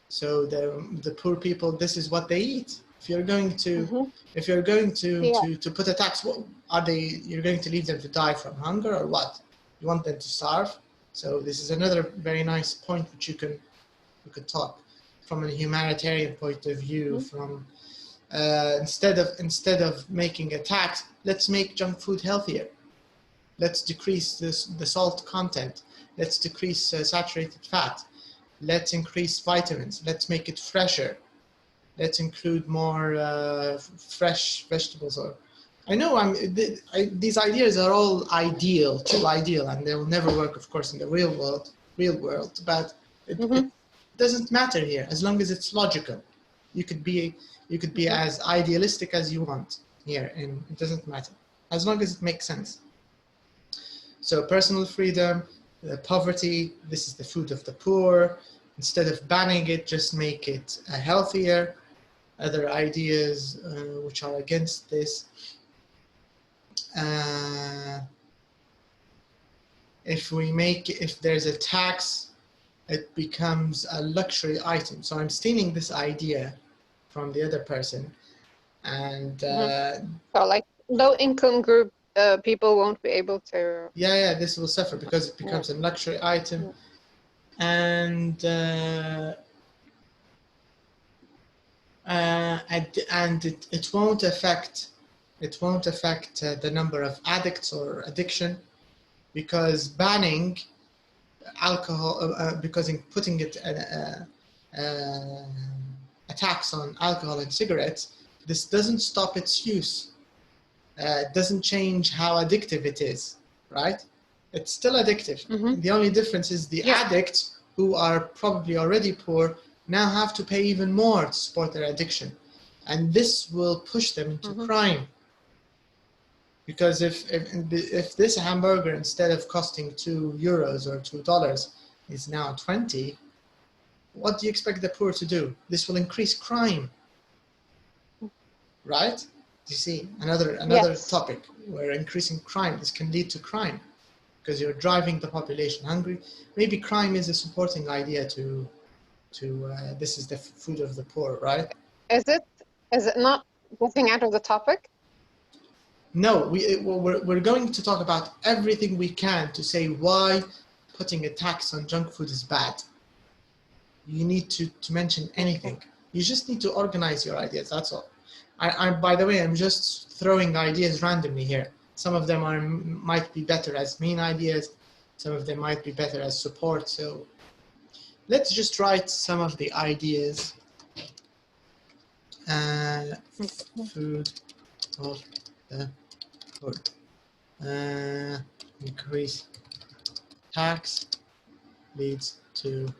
So the poor people, this is what they eat. If you're going to, if you're going to put a tax, what are they? You're going to leave them to die from hunger or what? You want them to starve? So this is another very nice point which we could talk from a humanitarian point of view. From instead of making a tax, let's make junk food healthier. Let's decrease the salt content. Let's decrease saturated fat. Let's increase vitamins. Let's make it fresher. Let's include more fresh vegetables. Or I know these ideas are all ideal, too ideal, and they will never work, of course, in the real world. But it doesn't matter here as long as it's logical. You could be as idealistic as you want here, and it doesn't matter as long as it makes sense. So personal freedom, poverty. This is the food of the poor. Instead of banning it, just make it healthier. Other ideas which are against this. If there's a tax, it becomes a luxury item. So I'm stealing this idea from the other person, and so like low income group people won't be able to. Yeah, this will suffer because it becomes a luxury item, and it won't affect the number of addicts or addiction, because banning alcohol, because in putting it a tax on alcohol and cigarettes, this doesn't stop its use. It doesn't change how addictive it is, right? It's still addictive. The only difference is the addicts, who are probably already poor, now have to pay even more to support their addiction. And this will push them into crime. Because if this hamburger, instead of costing €2 or $2, is now 20, what do you expect the poor to do? This will increase crime, right? You see, another topic where increasing crime, this can lead to crime, because you're driving the population hungry. Maybe crime is a supporting idea to this is the food of the poor, right? Is it not getting out of the topic? No, we're going to talk about everything we can to say why putting a tax on junk food is bad. You need to mention anything. You just need to organize your ideas, that's all. By the way, I'm just throwing ideas randomly here. Some of them might be better as main ideas. Some of them might be better as support. So let's just write some of the ideas. Food of the poor. Increase tax leads to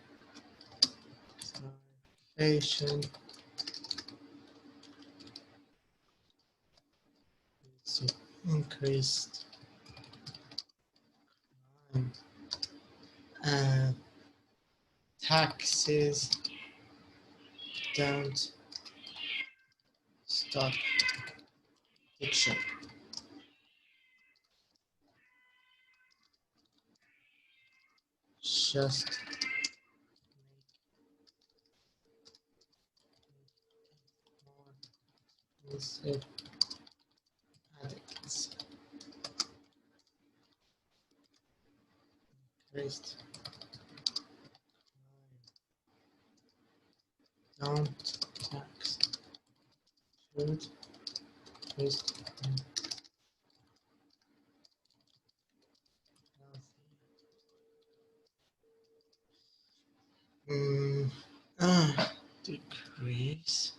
starvation. Increased crime. Taxes don't stop addiction. Just more illicit addicts. Increased crime. Don't tax food. Increased decrease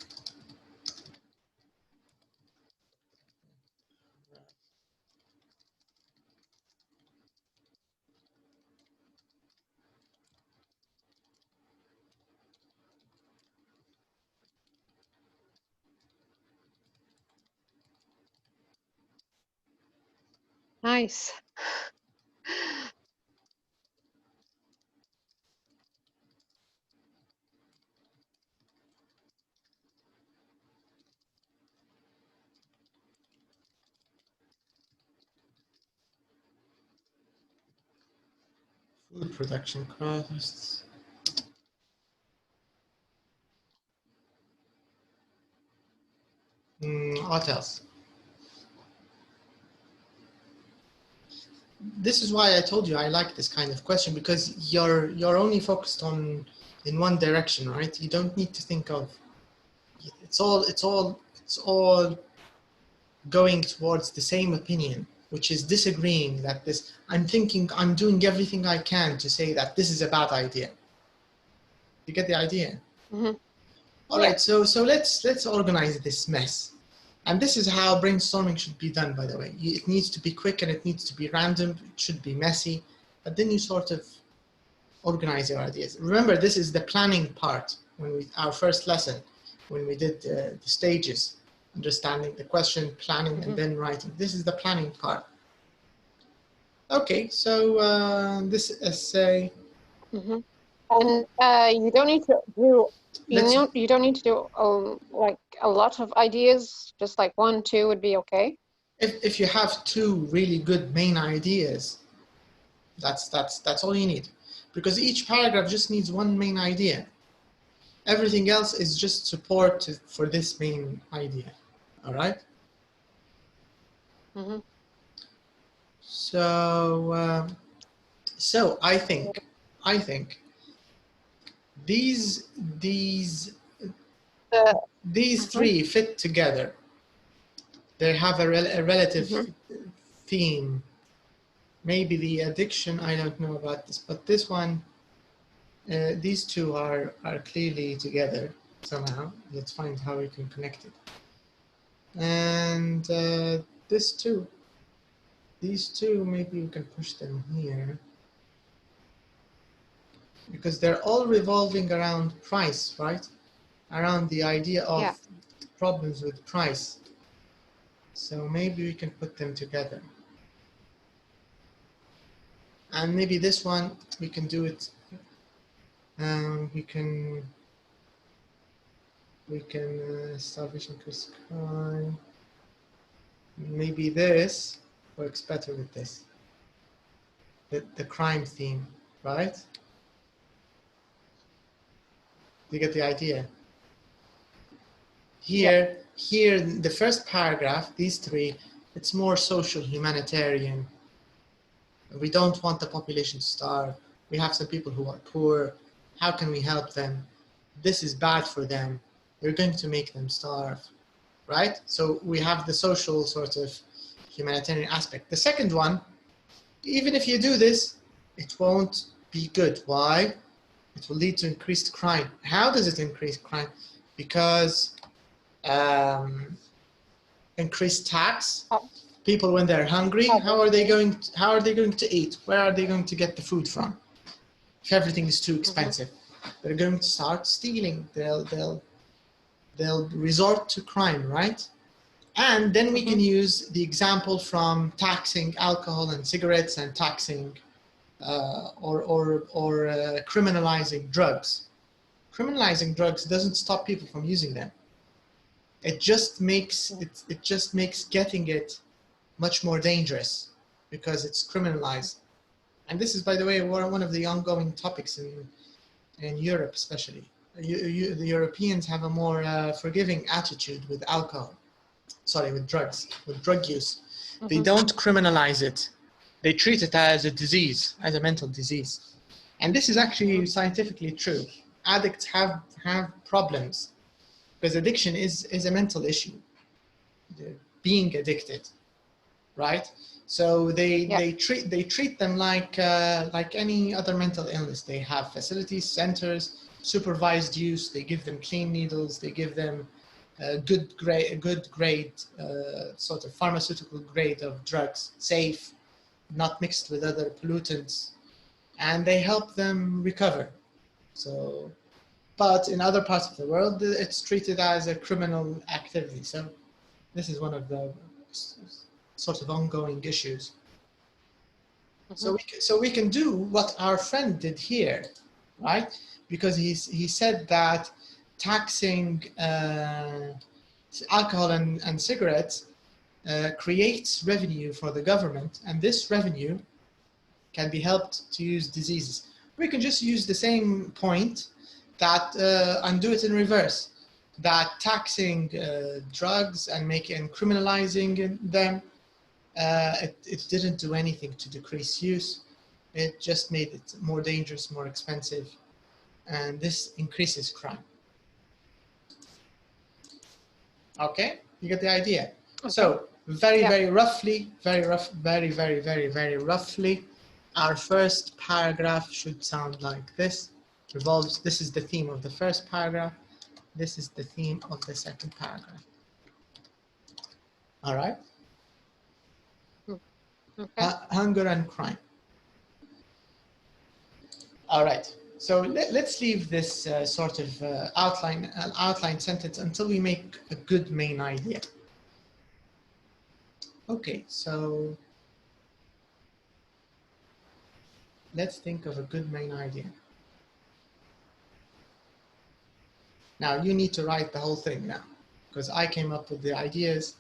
Nice. Food production costs. What else? This is why I told you I like this kind of question, because you're only focused on in one direction, right? You don't need to think of it's all going towards the same opinion, which is disagreeing that this I'm doing everything I can to say that this is a bad idea. You get the idea? Mm-hmm. All right, so let's organize this mess. And this is how brainstorming should be done, by the way. It needs to be quick and it needs to be random. It should be messy, but then you sort of organize your ideas. Remember, this is the planning part. Our first lesson, when we did the stages, understanding the question, planning, and then writing. This is the planning part. Okay, so this essay. And you don't need to do. You don't need to do like a lot of ideas. Just like 1, 2 would be okay. If you have 2 really good main ideas, that's all you need, because each paragraph just needs 1 main idea. Everything else is just support for this main idea. All right. So so I think these 3 fit together. They have a relative theme. Maybe the addiction, I don't know about this, but this one, these 2 are clearly together somehow. Let's find how we can connect it. And these 2, maybe we can push them here, because they're all revolving around price, right? Around the idea of problems with price. So maybe we can put them together. And maybe this one, we can do it. We can starvation increase crime. Maybe this works better with this. The crime theme, right? You get the idea? Here, the first paragraph, these 3, it's more social, humanitarian. We don't want the population to starve. We have some people who are poor. How can we help them? This is bad for them. We're going to make them starve, right? So we have the social sort of humanitarian aspect. The second one, even if you do this, it won't be good. Why? It will lead to increased crime. How does it increase crime? Because increased tax. People, when they're hungry, how are they going to eat? Where are they going to get the food from? If everything is too expensive, they're going to start stealing. They'll resort to crime, right? And then we can use the example from taxing alcohol and cigarettes and taxing or criminalizing drugs. Criminalizing drugs doesn't stop people from using them. It just makes getting it much more dangerous because it's criminalized. And this is, by the way, one of the ongoing topics in Europe, especially. The Europeans have a more forgiving attitude with alcohol. Sorry, with drugs, with drug use. They don't criminalize it. They treat it as a disease, as a mental disease. And this is actually scientifically true. Addicts have problems because addiction is a mental issue. Being addicted, right? So they treat them like any other mental illness. They have facilities, centers, supervised use. They give them clean needles. They give them a good grade, sort of pharmaceutical grade of drugs, safe, not mixed with other pollutants, and they help them recover. So, but in other parts of the world, it's treated as a criminal activity. So this is one of the sort of ongoing issues. So we can do what our friend did here, right? Because he said that taxing alcohol and cigarettes creates revenue for the government, and this revenue can be helped to use diseases. We can just use the same point that and do it in reverse. That taxing drugs and criminalizing them, it didn't do anything to decrease use. It just made it more dangerous, more expensive, and this increases crime. Okay, you get the idea. Okay. So very roughly, very roughly, our first paragraph should sound like this. This is the theme of the first paragraph. This is the theme of the second paragraph. All right. Okay. Hunger and crime. All right. So let's leave this sort of outline sentence until we make a good main idea. Okay, so let's think of a good main idea. Now you need to write the whole thing now, because I came up with the ideas.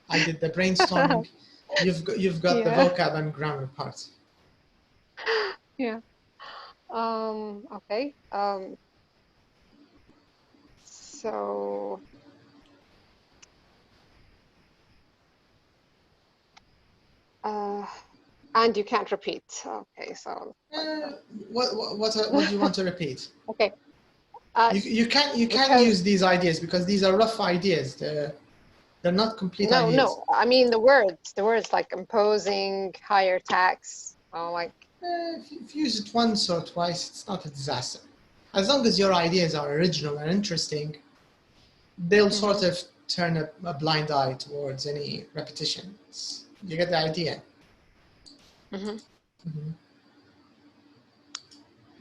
I did the brainstorming. You've got the vocab and grammar parts. Yeah. Okay. So and you can't repeat. Okay, so what do you want to repeat? Okay. You can't use these ideas because these are rough ideas. They're not complete ideas. No, I mean the words like imposing, higher tax, like. If you use it once or twice, it's not a disaster. As long as your ideas are original and interesting, they'll sort of turn a blind eye towards any repetitions. You get the idea?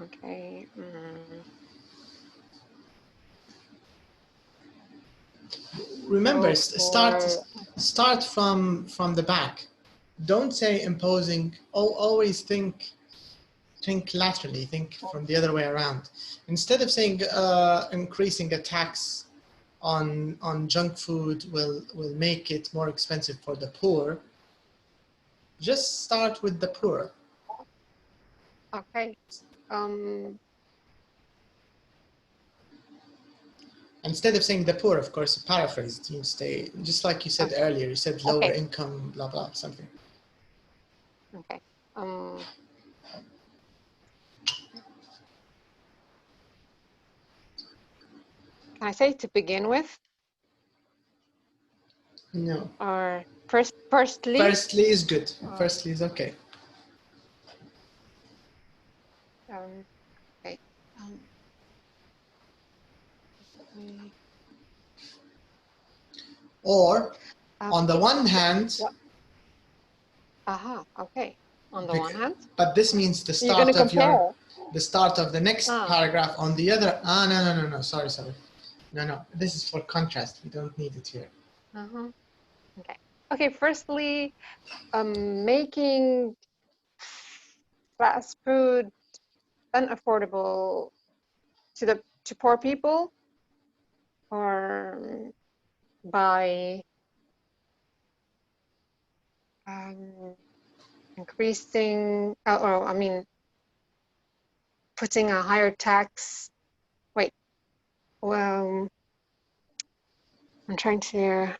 Okay. Remember, start from the back. Don't say imposing. Always think laterally. Think from the other way around. Instead of saying increasing a tax on junk food will make it more expensive for the poor, just start with the poor. Okay. Instead of saying the poor, of course, paraphrased, you stay just like you said earlier. You said lower income, blah blah, something. Okay. Can I say to begin with? No. Or firstly? Firstly is good. Firstly is okay. Okay. Or on the one hand. Okay. On the one hand. But this means the start of the next paragraph. On the other. No. Sorry. No. This is for contrast. We don't need it here. Okay. Okay. Firstly, making fast food unaffordable to poor people, or by increasing, putting a higher tax. Wait. Well, I'm trying to.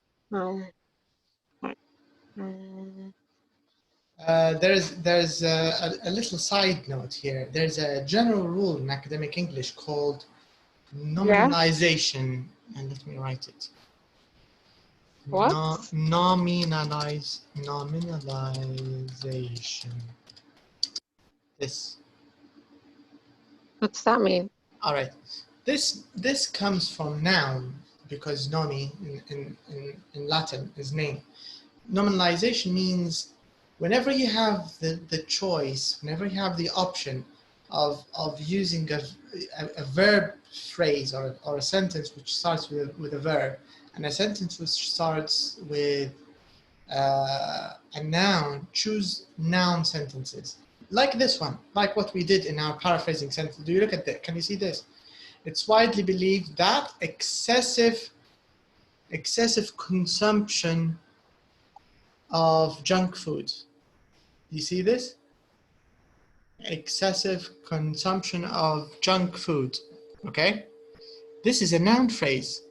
There's a little side note here. There's a general rule in academic English called nominalization, and let me write it. What? Nominalization. This. What's that mean? All right. This comes from noun, because nomi in Latin is name. Nominalization means whenever you have the choice, whenever you have the option of using a verb phrase or a sentence which starts with a verb, and a sentence which starts with a noun, choose noun sentences. Like this one, like what we did in our paraphrasing sentence. Do you look at that? Can you see this? It's widely believed that excessive consumption of junk food. You see this? Excessive consumption of junk food. Okay? This is a noun phrase.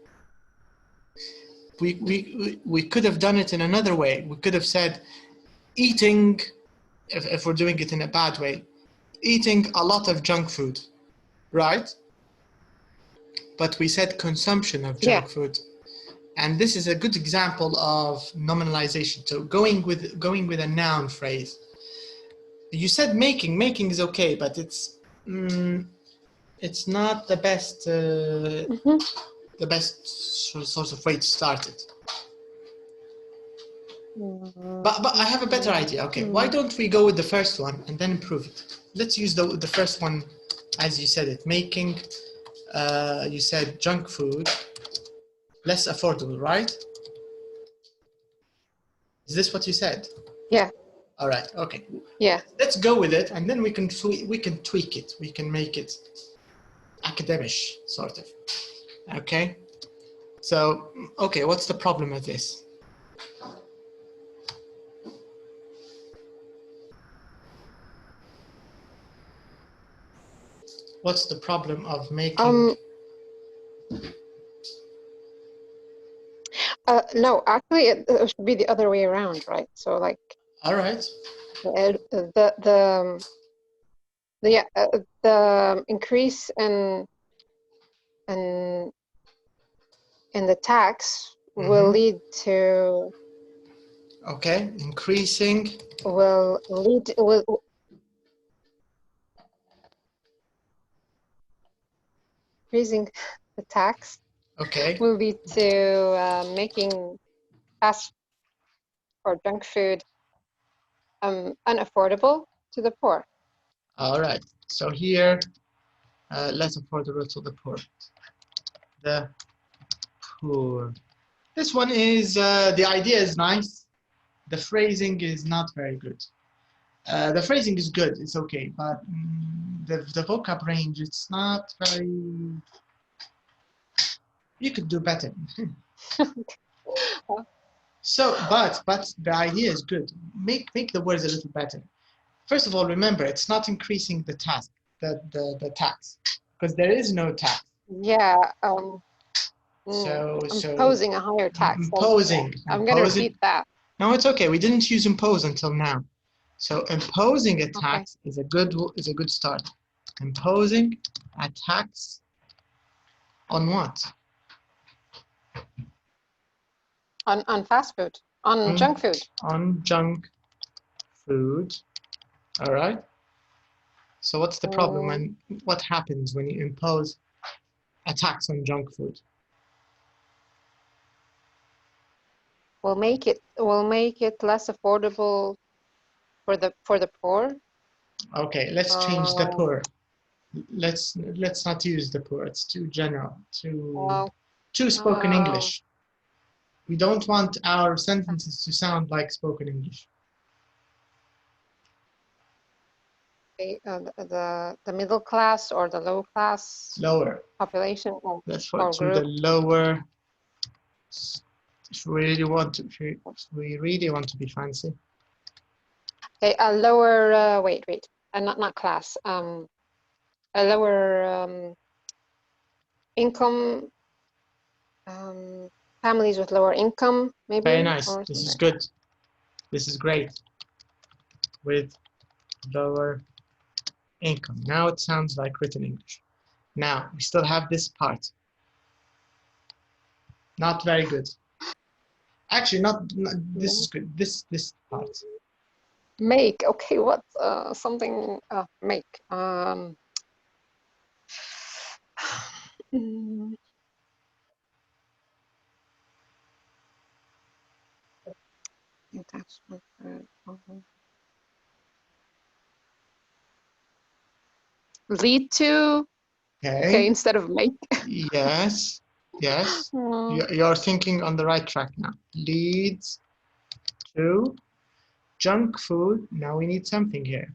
We could have done it in another way. We could have said eating, if we're doing it in a bad way, eating a lot of junk food, right? But we said consumption of junk food. And this is a good example of nominalization. So going with a noun phrase. You said making is okay, but it's not the best the best sort of way to start it. But I have a better idea. Okay, why don't we go with the first one and then improve it? Let's use the first one as you said it. Making, you said junk food less affordable, right? Is this what you said? Yeah. All right. Okay. Yeah. Let's go with it, and then we can tweak it. We can make it academic, sort of. Okay. So, okay, what's the problem with this? What's the problem of making? No, actually, it should be the other way around, right? So, like. All right. The increase in the tax will lead to. Okay, increasing. Will increasing the tax. Okay. Will lead to making fast or junk food unaffordable to the poor. All right. So here, less affordable to the poor. The poor. This one is, the idea is nice. The phrasing is not very good. The phrasing is good, it's okay, but the vocab range, it's not very, you could do better. So, but the idea is good. Make the words a little better. First of all, remember, it's not increasing the tax, the tax, because there is no tax. Yeah. So imposing a higher tax. Imposing. I'm going to repeat that. No, it's okay. We didn't use impose until now. So imposing a tax is a good start. Imposing a tax on what? On fast food. On junk food. On junk food. All right. So what's the problem when what happens when you impose a tax on junk food? Will make it less affordable for the poor. Okay, let's change the poor. Let's not use the poor. It's too general. Too spoken English. We don't want our sentences to sound like spoken English. The middle class or the low class. Lower population. That's what to the lower. If we really want to be fancy. Okay, a lower. Wait. Not class. A lower income. Families with lower income, maybe. Very nice. This is good. This is great. With lower income. Now it sounds like written English. Now we still have this part. Not very good. Actually, not this is good. This part. Make. Okay, what? Something. Make. Lead to. Okay, instead of make. Yes. You're thinking on the right track now. Leads to junk food. Now we need something here.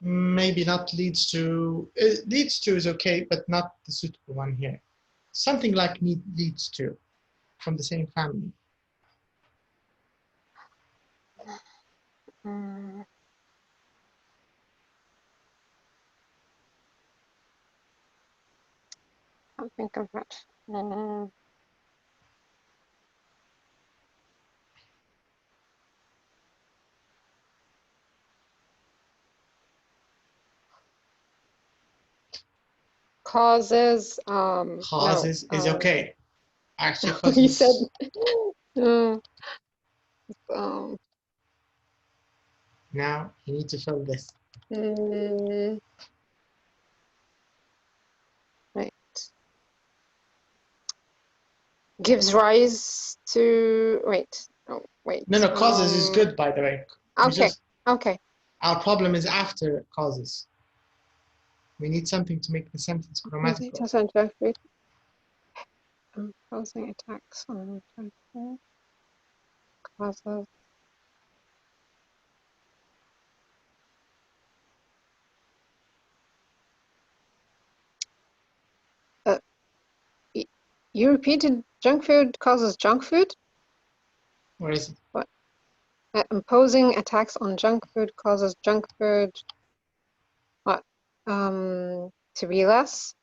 Maybe not leads to. Leads to is okay, but not the suitable one here. Something like leads to, from the same family. Can't think of it. Causes. Causes no, is okay. Actually, causes. You said. Now you need to fill this. Right. Gives rise to. Wait. Oh, wait. No, causes is good, by the way. Okay. Okay. Our problem is after causes. We need something to make the sentence grammatical. Causing attacks on junk food. Causes. You repeated junk food causes junk food? Where is it? What? Imposing attacks on junk food causes junk food. What? To be less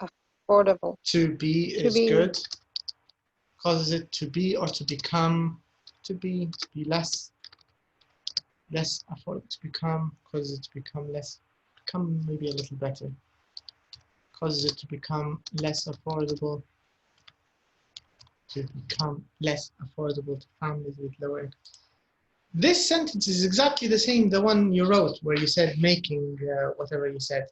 affordable. To be is good. Causes it to be or to become. To be less affordable. To become causes it to become less. Become maybe a little better. Causes it to become less affordable. To become less affordable to families with lower income. This sentence is exactly the same, the one you wrote, where you said making whatever you said,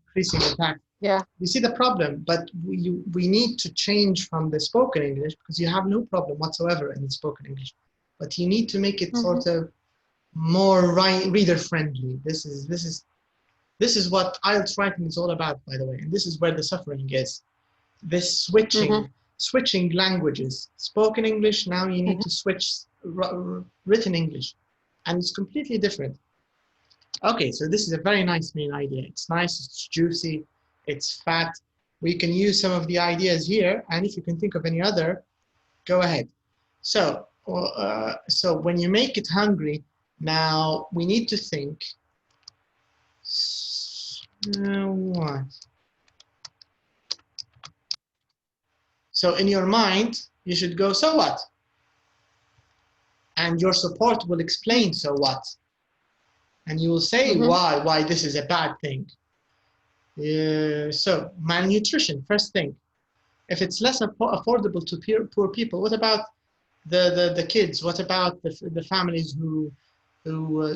increasing attack. Yeah. You see the problem, but we need to change from the spoken English, because you have no problem whatsoever in the spoken English, but you need to make it sort of more reader friendly. This is what IELTS writing is all about, by the way, and this is where the suffering is. This switching languages. Spoken English, now you need to switch written English, and it's completely different. Okay, so this is a very nice main idea. It's nice, it's juicy, it's fat. We can use some of the ideas here, and if you can think of any other, go ahead. So, so when you make it hungry, now we need to think, what? So in your mind, you should go, so what? And your support will explain, so what? And you will say why this is a bad thing. So malnutrition, first thing. If it's less affordable to poor people, what about the kids? What about the families who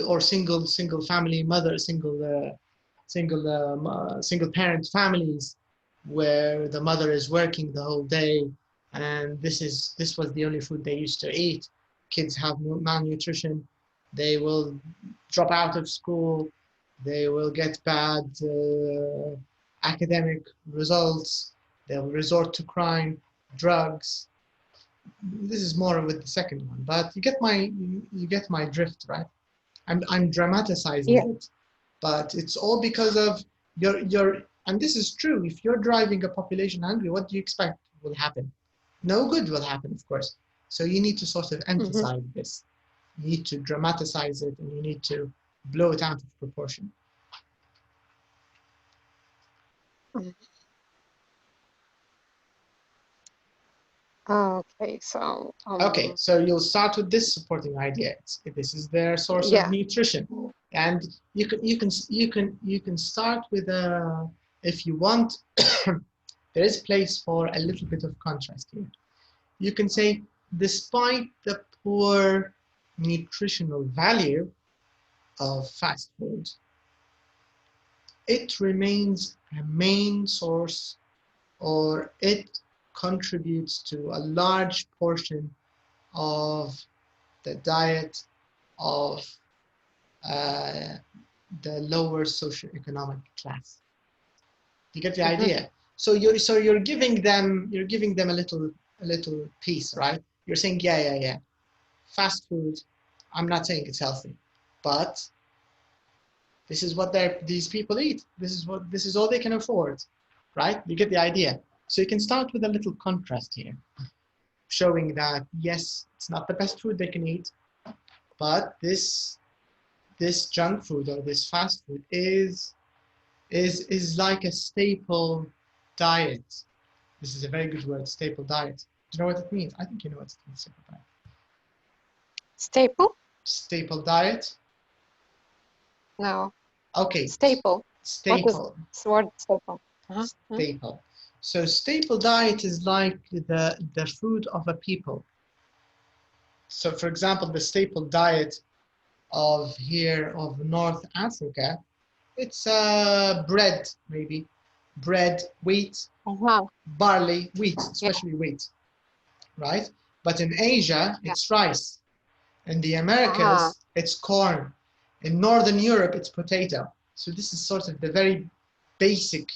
or single family mother, single parent families, where the mother is working the whole day, and this was the only food they used to eat. Kids have malnutrition. They will drop out of school. They will get bad academic results. They will resort to crime, drugs. This is more with the second one, but you get my drift, right? I'm dramatizing it, but it's all because of your and this is true. If you're driving a population hungry, what do you expect will happen? No good will happen, of course. So you need to sort of emphasize this. You need to dramatize it, and you need to blow it out of proportion. Okay, so okay, so you'll start with this supporting idea. This is their source of nutrition, and you can start with if you want. There is place for a little bit of contrast here. You can say, despite the poor nutritional value of fast food, it remains a main source, or it contributes to a large portion of the diet of the lower socioeconomic class. You get the idea? So you're giving them a little piece, right? You're saying, yeah. Fast food, I'm not saying it's healthy, but this is what these people eat. This is all they can afford, right? You get the idea. So you can start with a little contrast here, showing that yes, it's not the best food they can eat, but this junk food or this fast food is like a staple diet. This is a very good word, staple diet. Do you know what it means? I think you know what it means, staple diet. Staple? Staple diet? No. Okay. Staple. Staple. What does the word staple? Staple. So staple diet is like the food of a people. So for example, the staple diet of North Africa, it's bread, maybe. Bread, wheat, barley, wheat, especially wheat, right? But in Asia, it's rice. In the Americas, it's corn. In Northern Europe, it's potato. So this is sort of the very basic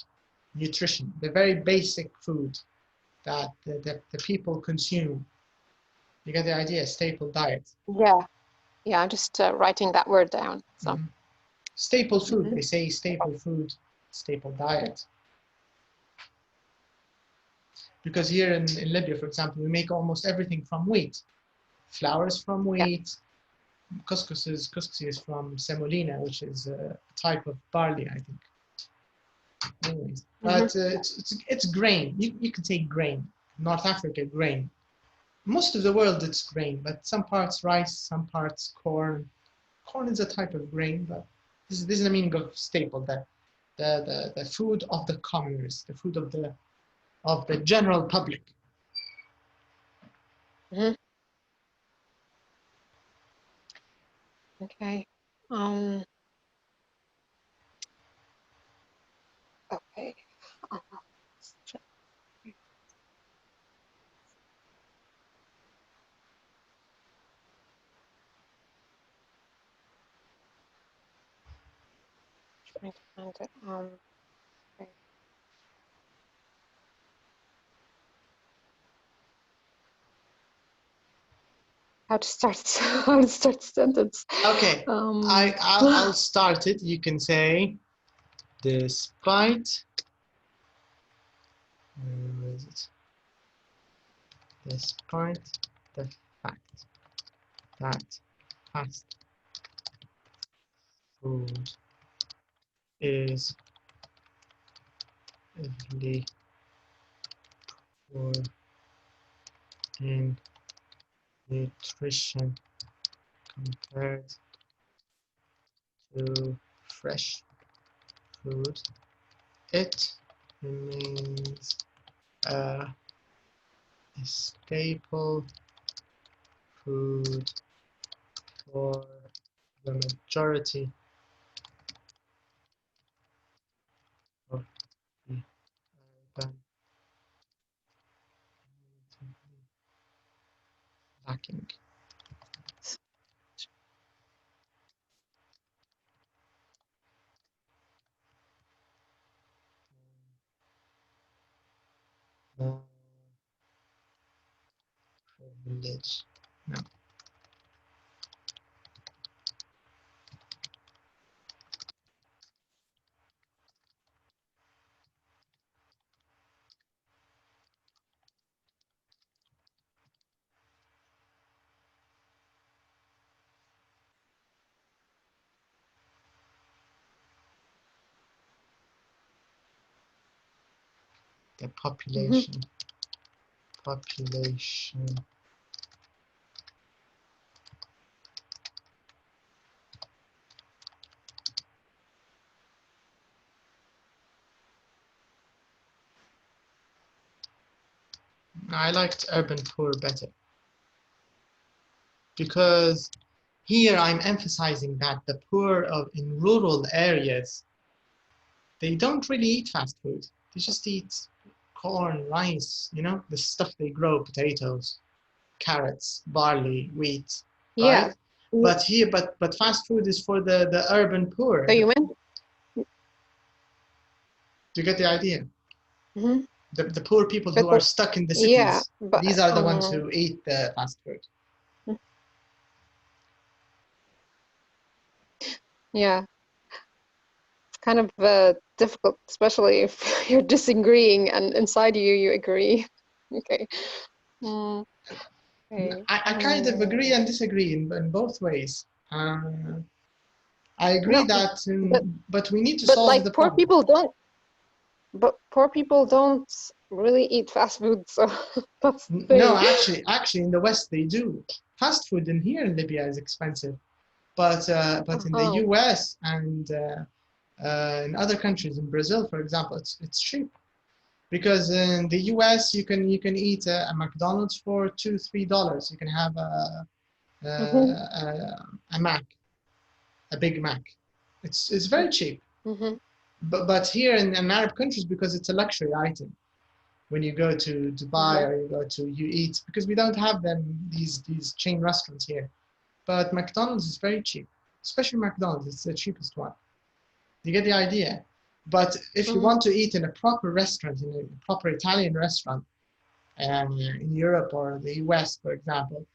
nutrition, the very basic food that the people consume. You get the idea, staple diet. Yeah, I'm just writing that word down. So. Staple food, they say staple food, staple diet. Because here in Libya, for example, we make almost everything from wheat. Flours from wheat. Couscous is from semolina, which is a type of barley, I think. Anyways, but it's grain. You can say grain. North Africa, grain. Most of the world it's grain, but some parts rice, some parts corn. Corn is a type of grain, but this is the meaning of staple. The food of the commoners, the food of the general public. Okay. Okay. Trying to find it. Okay. How to start the sentence? Okay. I'll start it. You can say, despite. Where is it? Despite the fact that fast food is heavily poor in nutrition compared to fresh food, it remains a staple food for the majority of the urban lacking. Privilege. No. The population. Population. I liked urban poor better because here I'm emphasizing that the poor in rural areas, they don't really eat fast food. They just eat corn, rice, the stuff they grow, potatoes, carrots, barley, wheat, right? But here, but fast food is for the urban poor. So you meant? Do you get the idea? Mm-hmm. The poor people who are stuck in the cities. Yeah, but these are the ones who eat the fast food. Yeah, it's kind of difficult, especially if you're disagreeing and inside you agree. Okay. Okay. I kind of agree and disagree in both ways. I agree No, that, but we need to but solve like the poor problem. people don't. But poor people don't really eat fast food, so that's the thing. No, actually, in the West they do. Fast food in here in Libya is expensive, but in the US and in other countries, in Brazil, for example, it's cheap. Because in the US you can eat a McDonald's for $2-3. You can have a Mac, a Big Mac. It's very cheap. But here in Arab countries, because it's a luxury item, when you go to Dubai or you eat, because we don't have these chain restaurants here. But McDonald's is very cheap, especially McDonald's. It's the cheapest one. You get the idea. But if you want to eat in a proper restaurant, in a proper Italian restaurant, in Europe or the US, for example,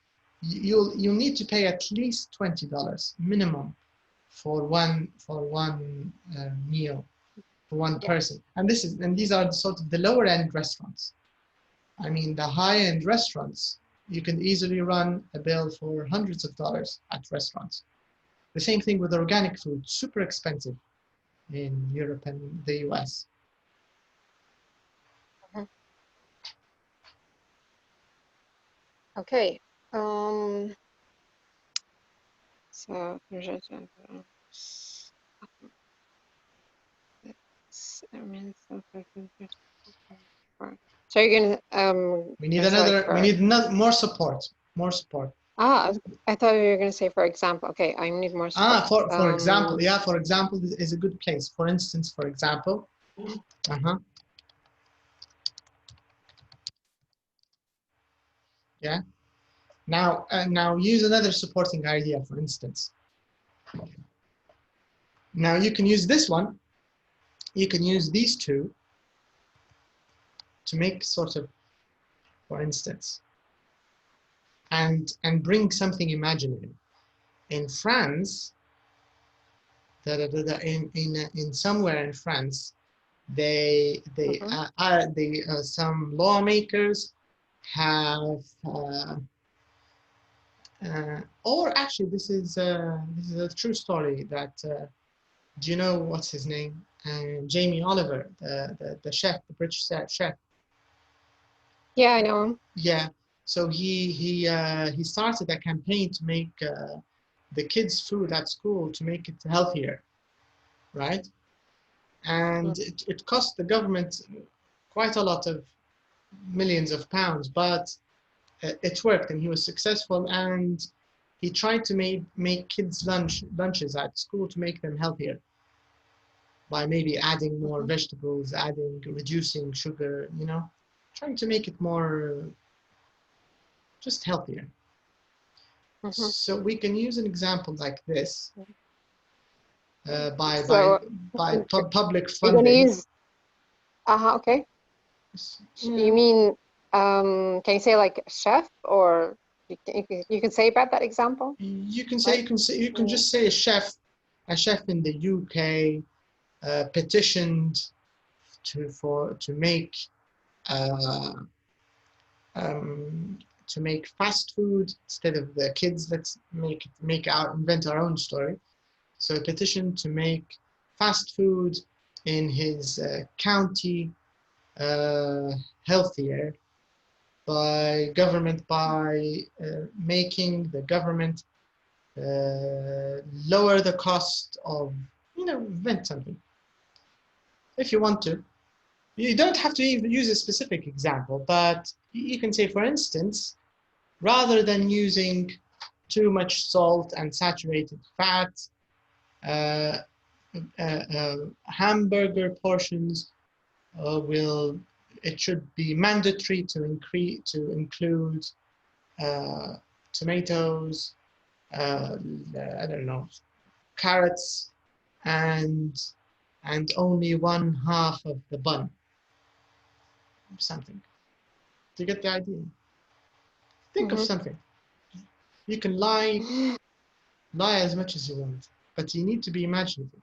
you'll need to pay at least $20 minimum for one meal for one person. And these are sort of the lower end restaurants. I mean, the high end restaurants, you can easily run a bill for hundreds of dollars at restaurants. The same thing with organic food, super expensive in Europe and the US. Okay. So you're gonna we need more support. I thought you were gonna say for example. Okay, I need more support. For example, yeah, for example is a good place. For instance, for example. Yeah. Now use another supporting idea, for instance. Now you can use this one. You can use these two to make sort of, for instance, and bring something imaginary. In France, in somewhere in France, some lawmakers have, or actually this is a true story that. Do you know what's his name? Jamie Oliver, the chef, the British chef. Yeah, I know him. Yeah, so he started a campaign to make the kids' food at school, to make it healthier, right? And it cost the government quite a lot of millions of pounds, but it worked, and he was successful. And he tried to make kids' lunches at school to make them healthier, by maybe adding more vegetables, reducing sugar, trying to make it more just healthier. So we can use an example like this by public funding. You're gonna use, okay. You mean, can you say like chef, or you can say about that example? You can just say a chef in the UK petitioned to make fast food instead of the kids. Let's invent our own story. So a petition to make fast food in his county healthier by making the government lower the cost of, invent something. If you want to. You don't have to even use a specific example, but you can say, for instance, rather than using too much salt and saturated fat, hamburger portions it should be mandatory to include tomatoes, I don't know, carrots and only 1/2 of the bun, something. Do you get the idea? Think of something. You can lie as much as you want, but you need to be imaginative.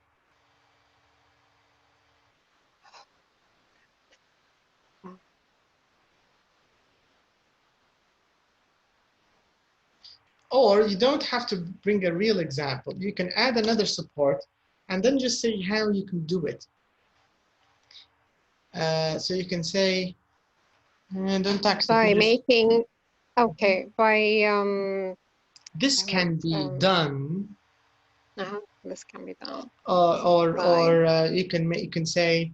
Or you don't have to bring a real example. You can add another support and then just say how you can do it. So you can say, don't tax the by figures. making, okay, by This can be done. This can be done. Or you can say,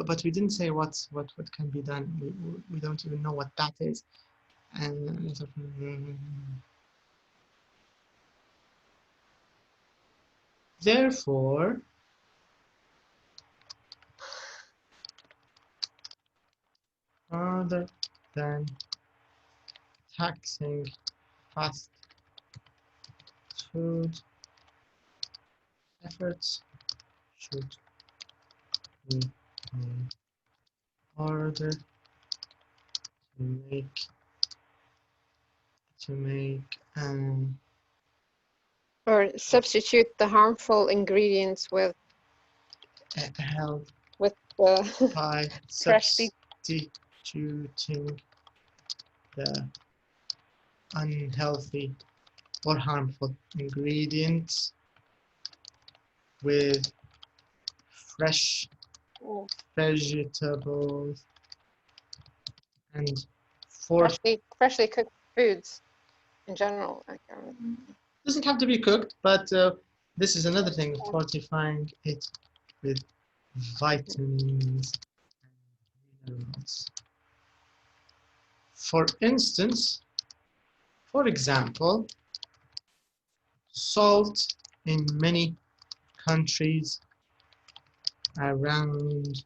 but we didn't say what can be done. We don't even know what that is. Therefore, rather than taxing fast food, efforts should be in order to make or substitute the harmful ingredients with help the by freshly substituting the unhealthy or harmful ingredients with fresh vegetables and freshly cooked foods in general. Doesn't have to be cooked, but this is another thing, fortifying it with vitamins and minerals. For example, salt in many countries around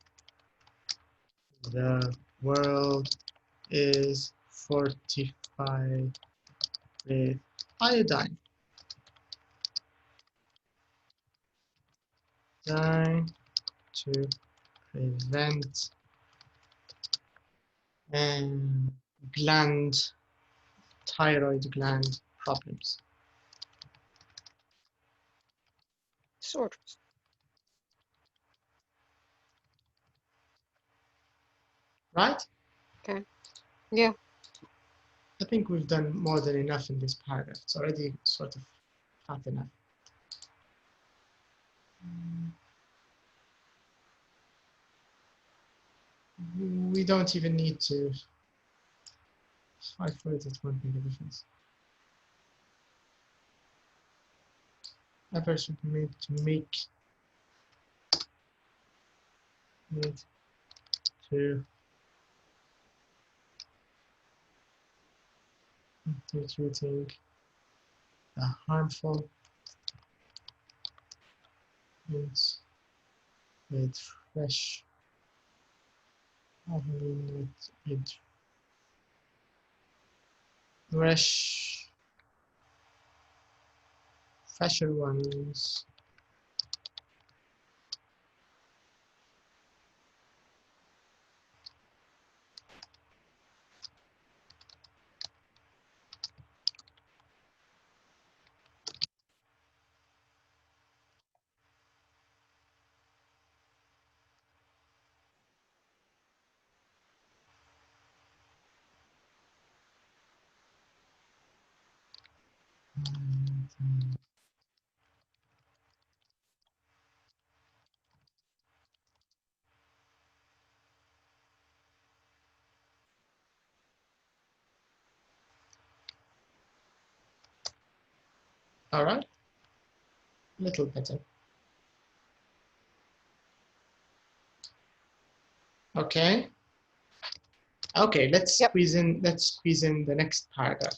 the world is fortified with iodine. To prevent thyroid gland problems. Disorders. Right? Okay. Yeah. I think we've done more than enough in this paragraph. It's already sort of fat enough. We don't even need to. 5 words, it won't make a difference. Effort should be made to make it to treating the harmful foods with fresh fresher ones. All right, a little better. Okay. Okay, let's squeeze in the next paragraph.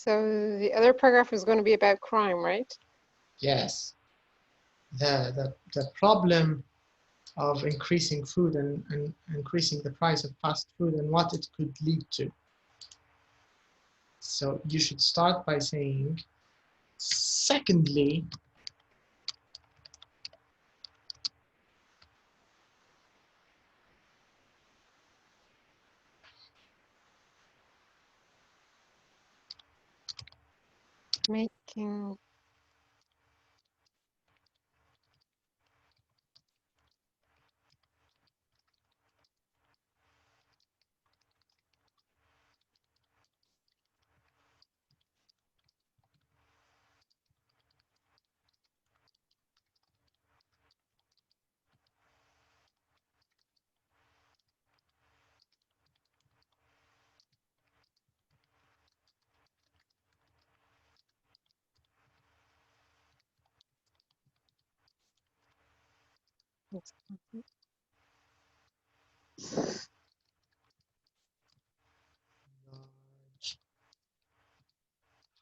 So the other paragraph is going to be about crime, right? Yes. The problem of increasing food and increasing the price of fast food and what it could lead to. So you should start by saying, secondly, Making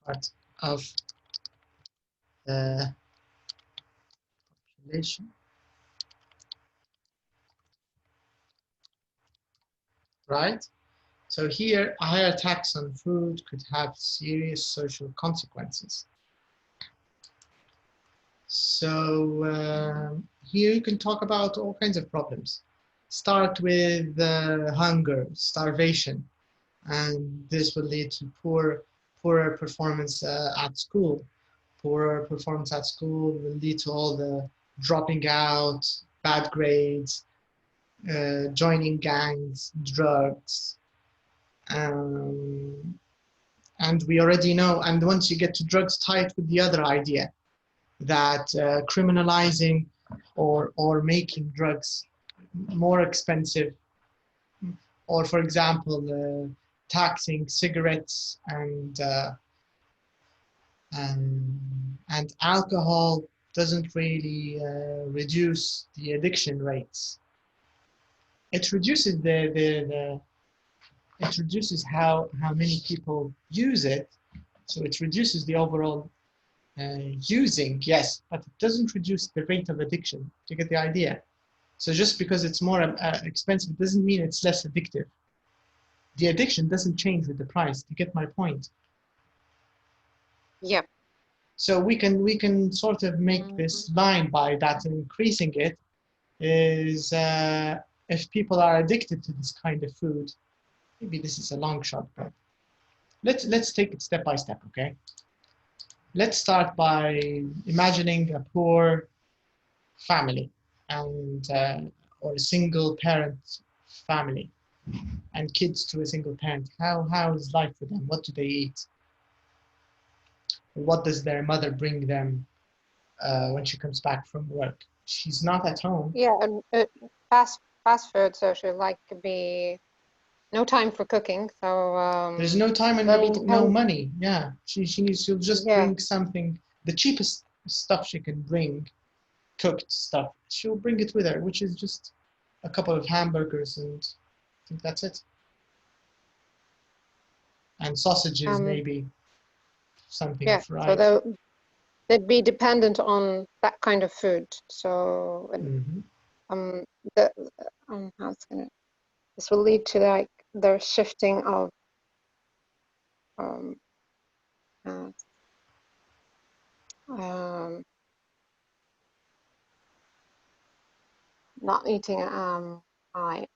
part of the population, right? So here, a higher tax on food could have serious social consequences. So here you can talk about all kinds of problems. Start with hunger, starvation, and this will lead to poorer performance at school. Poorer performance at school will lead to all the dropping out, bad grades, joining gangs, drugs. And we already know, and once you get to drugs, tie it with the other idea that criminalizing or making drugs more expensive, or for example, taxing cigarettes and alcohol doesn't really reduce the addiction rates. It reduces it reduces how many people use it, so it reduces the overall using, yes, but it doesn't reduce the rate of addiction. Do you get the idea? So just because it's more expensive doesn't mean it's less addictive. The addiction doesn't change with the price. Do you get my point? yeah. So we can sort of make this line by that increasing it is if people are addicted to this kind of food, maybe this is a long shot, but let's take it step by step, okay? Let's start by imagining a poor family and or a single parent family and kids to a single parent. How is life for them? What do they eat? What does their mother bring them when she comes back from work? She's not at home. Yeah, and fast food, so she'll like be no time for cooking. So there's no time and no money. Yeah, she'll just bring something, the cheapest stuff she can bring, cooked stuff. She'll bring it with her, which is just a couple of hamburgers, and I think that's it. And sausages, maybe something fried. So they'd be dependent on that kind of food. So this will lead to like the shifting of not eating right.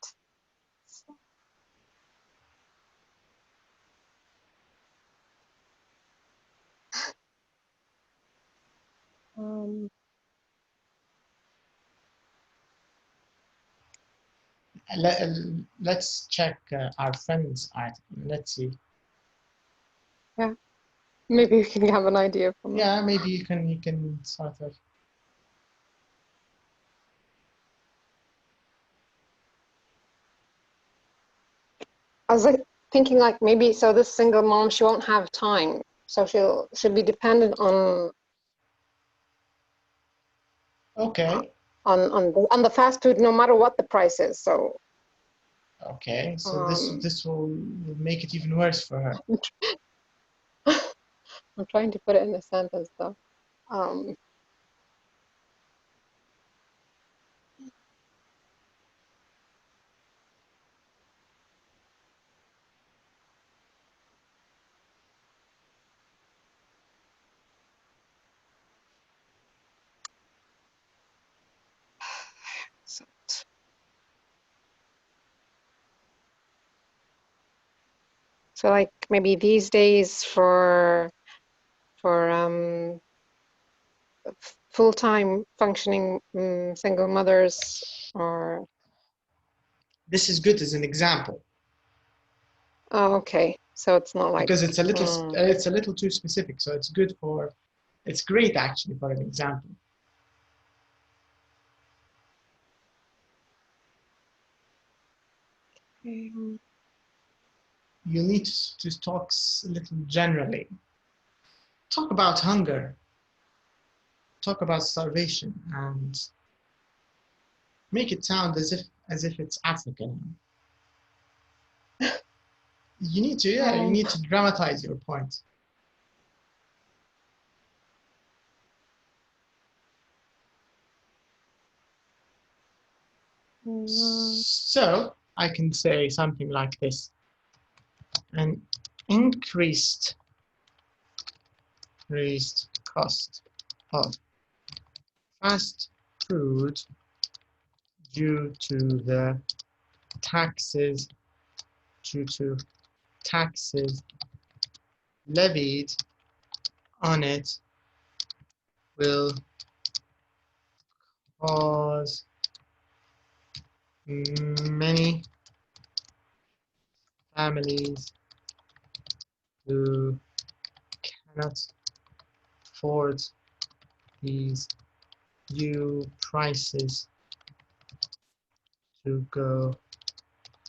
Let's check our friend's article. Let's see. Yeah, maybe you can have an idea from yeah, maybe you can sort of. I was like thinking like maybe so this single mom, she won't have time, so she'll be dependent on on the fast food no matter what the price is. So okay, so this will make it even worse for her. I'm trying to put it in a sentence though. So like maybe these days for full-time functioning single mothers, or This is good as an example. oh, okay. So it's not like because it's a little too specific. So it's good for, it's great actually for an example. You need to talk a little generally. Talk about hunger. Talk about starvation, and make it sound as if it's African. You need to, yeah, you need to dramatize your point. So I can say something like this: an increased cost of fast food due to the taxes levied on it will cause many families who cannot afford these new prices to go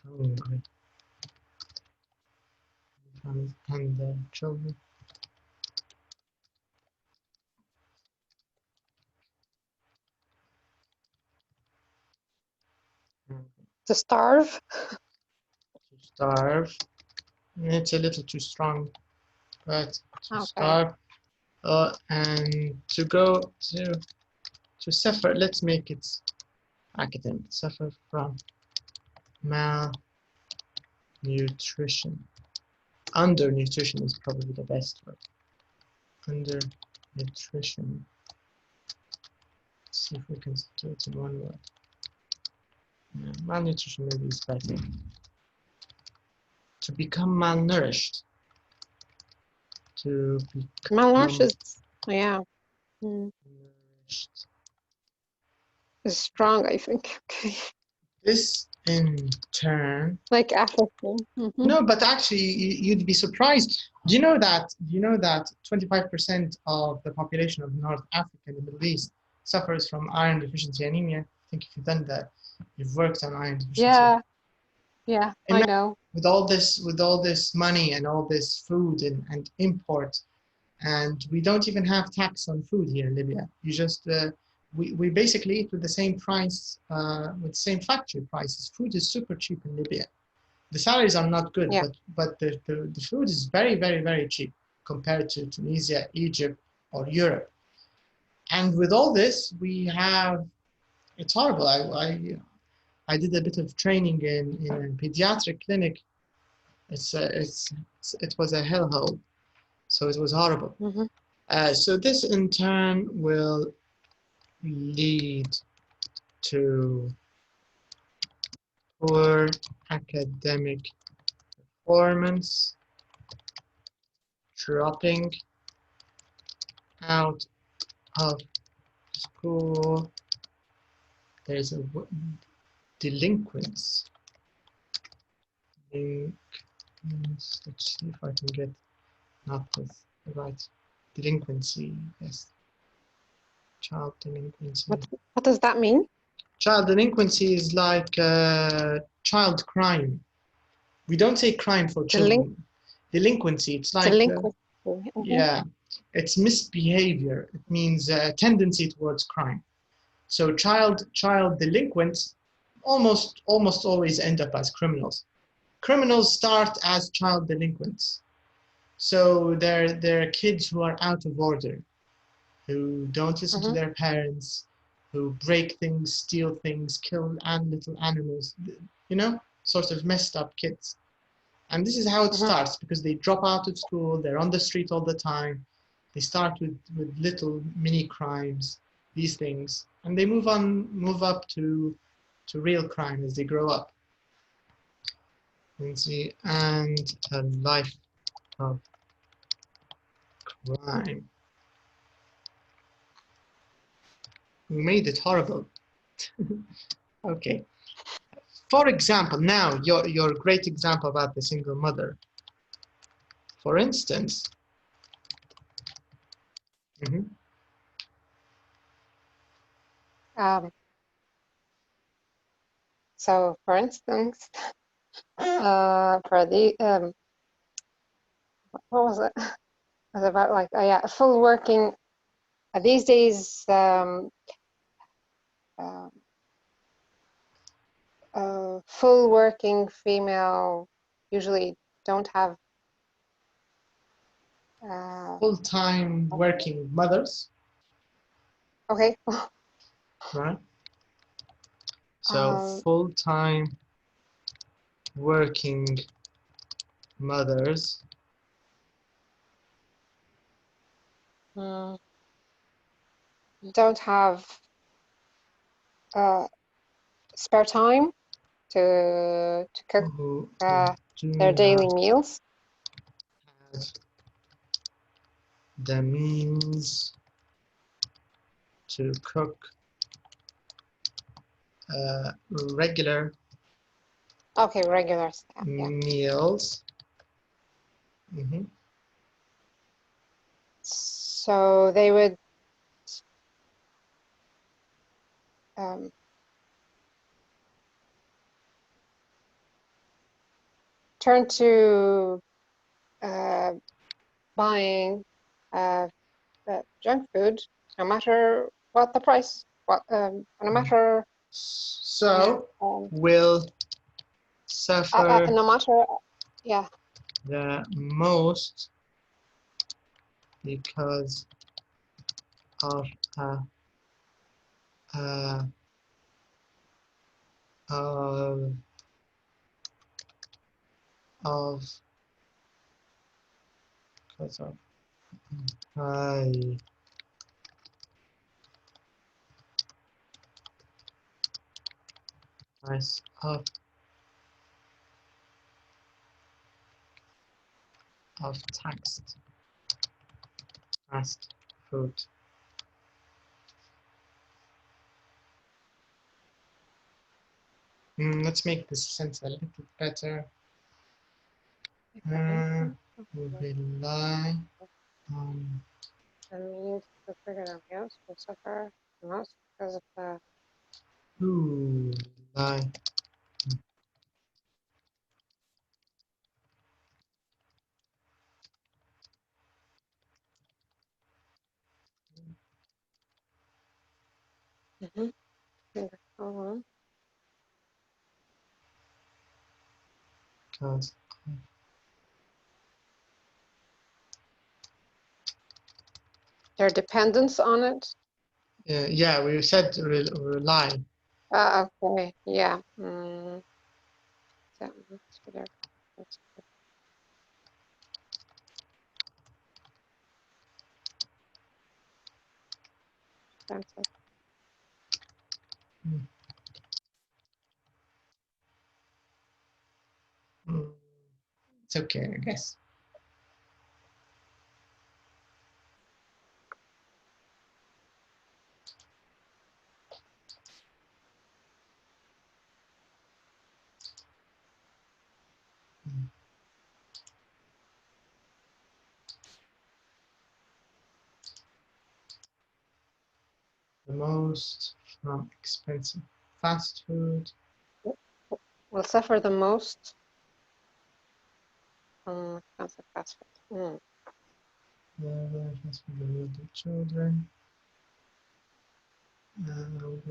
hungry, and their children. To starve? To starve. It's a little too strong, but to okay. starve. And to go to suffer, let's make it academic, suffer from malnutrition. Undernutrition is probably the best word. Undernutrition. Let's see if we can do it in one word. Yeah, malnutrition maybe is better. To become malnourished. To become Malnourished is, yeah. malnourished. Is strong, I think. Okay. This in turn, like African. No, but actually you'd be surprised. Do you know that 25% of the population of North Africa and the Middle East suffers from iron deficiency anemia? I think if you've done that, you've worked on iron deficiency. Yeah, I know. With all this money and all this food and import, and we don't even have tax on food here in Libya. You just we basically eat with the same price, with the same factory prices. Food is super cheap in Libya. The salaries are not good, yeah. but the food is very, very, very cheap compared to Tunisia, Egypt, or Europe. And with all this, we have, it's horrible. I did a bit of training in a pediatric clinic. It was a hellhole, so it was horrible. So this in turn will lead to poor academic performance, dropping out of school. There's a delinquents. Let's see if I can get not with the right delinquency. Yes, child delinquency. What does that mean? Child delinquency is like child crime. We don't say crime for children. Delinquency. It's like yeah, it's misbehavior. It means a tendency towards crime. So child delinquents almost always end up as criminals. Criminals start as child delinquents. So they're kids who are out of order, who don't listen to Mhm. their parents, who break things, steal things, kill little animals, you know, sort of messed up kids. And this is how it Mhm. starts, because they drop out of school, they're on the street all the time. They start with little mini crimes, these things, and they move up to real crime as they grow up. And see, and a life of crime. We made it horrible. Okay. For example, now your great example about the single mother. For instance, So, for instance, for the what was it? It was about like, oh yeah, full working. These days, full working female usually don't have full-time working mothers, okay. right? So full-time working mothers Don't have spare time to cook who their do daily not meals. have the means to cook regular Okay, regular stuff. Yeah. meals. So they would turn to buying junk food, no matter what the price, no matter. So will suffer no matter, yeah. the most because of of because of high price of taxed fast food. Let's make this sense a little better. We rely on The means to figure out meals will suffer the most because of the who rely because their dependence on it. yeah, we said rely. Okay, yeah. So, their expensive. It's okay, I guess. The most from expensive fast food. Will suffer the most from expensive fast food. Fast food related children. Will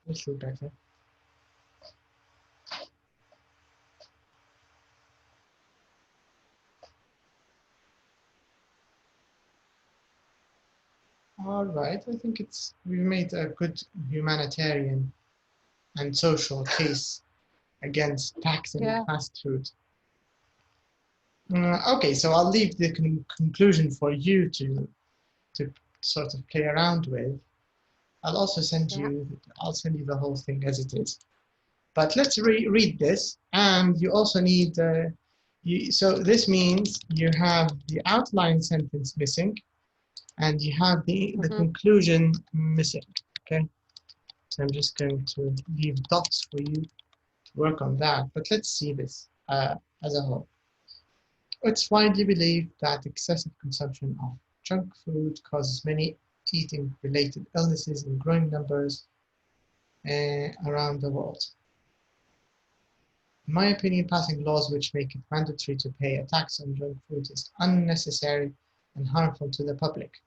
little better. All right, I think we've made a good humanitarian and social case against taxing fast food. Okay, so I'll leave the conclusion for you to sort of play around with. I'll also send you, I'll send you the whole thing as it is. But let's read this, and you also need, so this means you have the outline sentence missing, and you have the conclusion missing, okay? So I'm just going to leave dots for you to work on that, but let's see this as a whole. It's widely believed that excessive consumption of junk food causes many eating-related illnesses in growing numbers around the world. In my opinion, passing laws which make it mandatory to pay a tax on junk food is unnecessary and harmful to the public.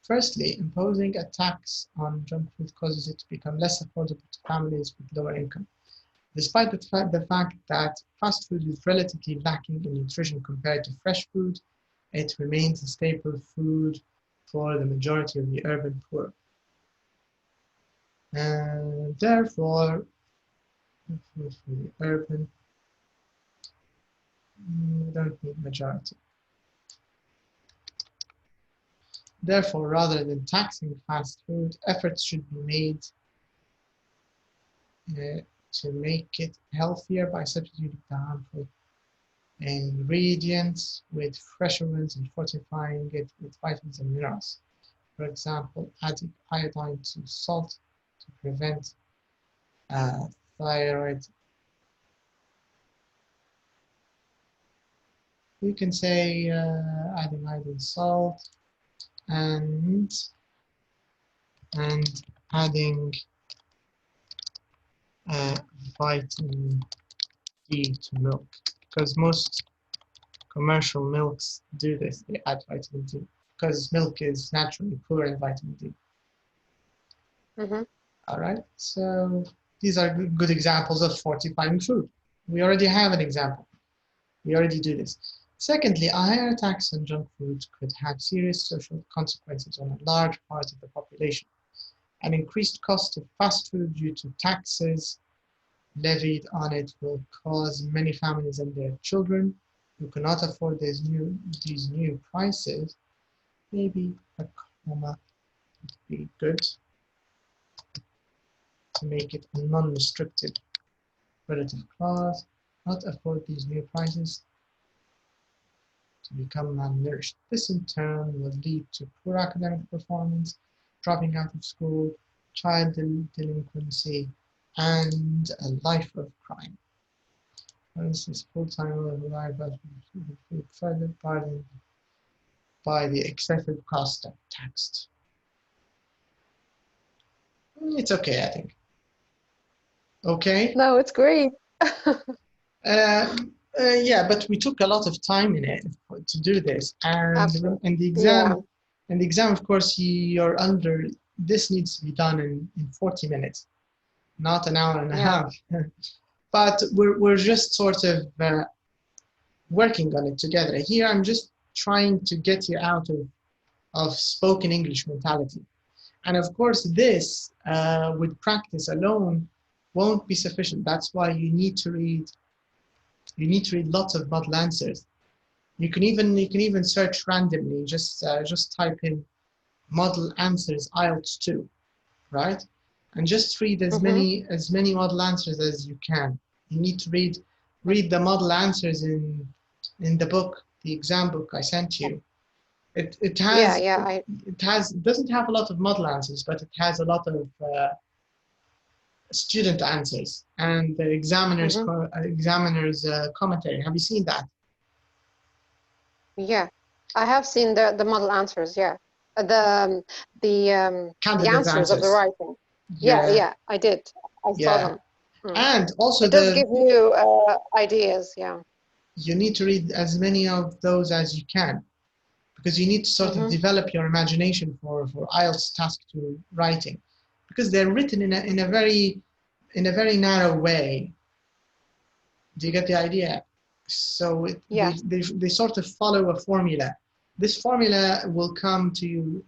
Firstly, imposing a tax on junk food causes it to become less affordable to families with lower income. Despite the fact that fast food is relatively lacking in nutrition compared to fresh food, it remains a staple food for the majority of the urban poor. And therefore, for the urban, we don't need majority. Therefore, rather than taxing fast food, efforts should be made to make it healthier by substituting the harmful ingredients with fresher ones and fortifying it with vitamins and minerals. For example, adding iodine to salt to prevent thyroid. We can say adding iodine, salt, and adding vitamin D to milk, because most commercial milks do this. They add vitamin D because milk is naturally poor in vitamin D. All right, so these are good examples of fortifying food. We already have an example. We already do this. Secondly, a higher tax on junk food could have serious social consequences on a large part of the population. An increased cost of fast food due to taxes levied on it will cause many families and their children who cannot afford these new prices. Maybe a comma would be good to make it a non-restrictive relative clause. Not afford these new prices to become malnourished. This in turn will lead to poor academic performance, dropping out of school, child delinquency, and a life of crime. For instance, full-time life further burdened by the excessive cost of taxed. It's okay, I think. Okay? No, it's great. Yeah, but we took a lot of time in it to do this, and the exam, of course, you're under. This needs to be done in 40 minutes, not an hour and a half. But we're just sort of working on it together. Here, I'm just trying to get you out of spoken English mentality, and of course, this with practice alone won't be sufficient. That's why you need to read. You need to read lots of model answers. You can even search randomly. Just type in model answers IELTS 2, right? And just read as many model answers as you can. You need to read the model answers in the book, the exam book I sent you. It doesn't have a lot of model answers, but it has a lot of student answers and the examiner's commentary. Have you seen that? Yeah, I have seen the model answers. Yeah, the answers of the writing. Yeah, I did. I saw them. And also it does give you ideas. Yeah. You need to read as many of those as you can, because you need to sort of develop your imagination for IELTS task 2 writing. because they're written in a very narrow way. Do you get the idea? So they sort of follow a formula. This formula will come to you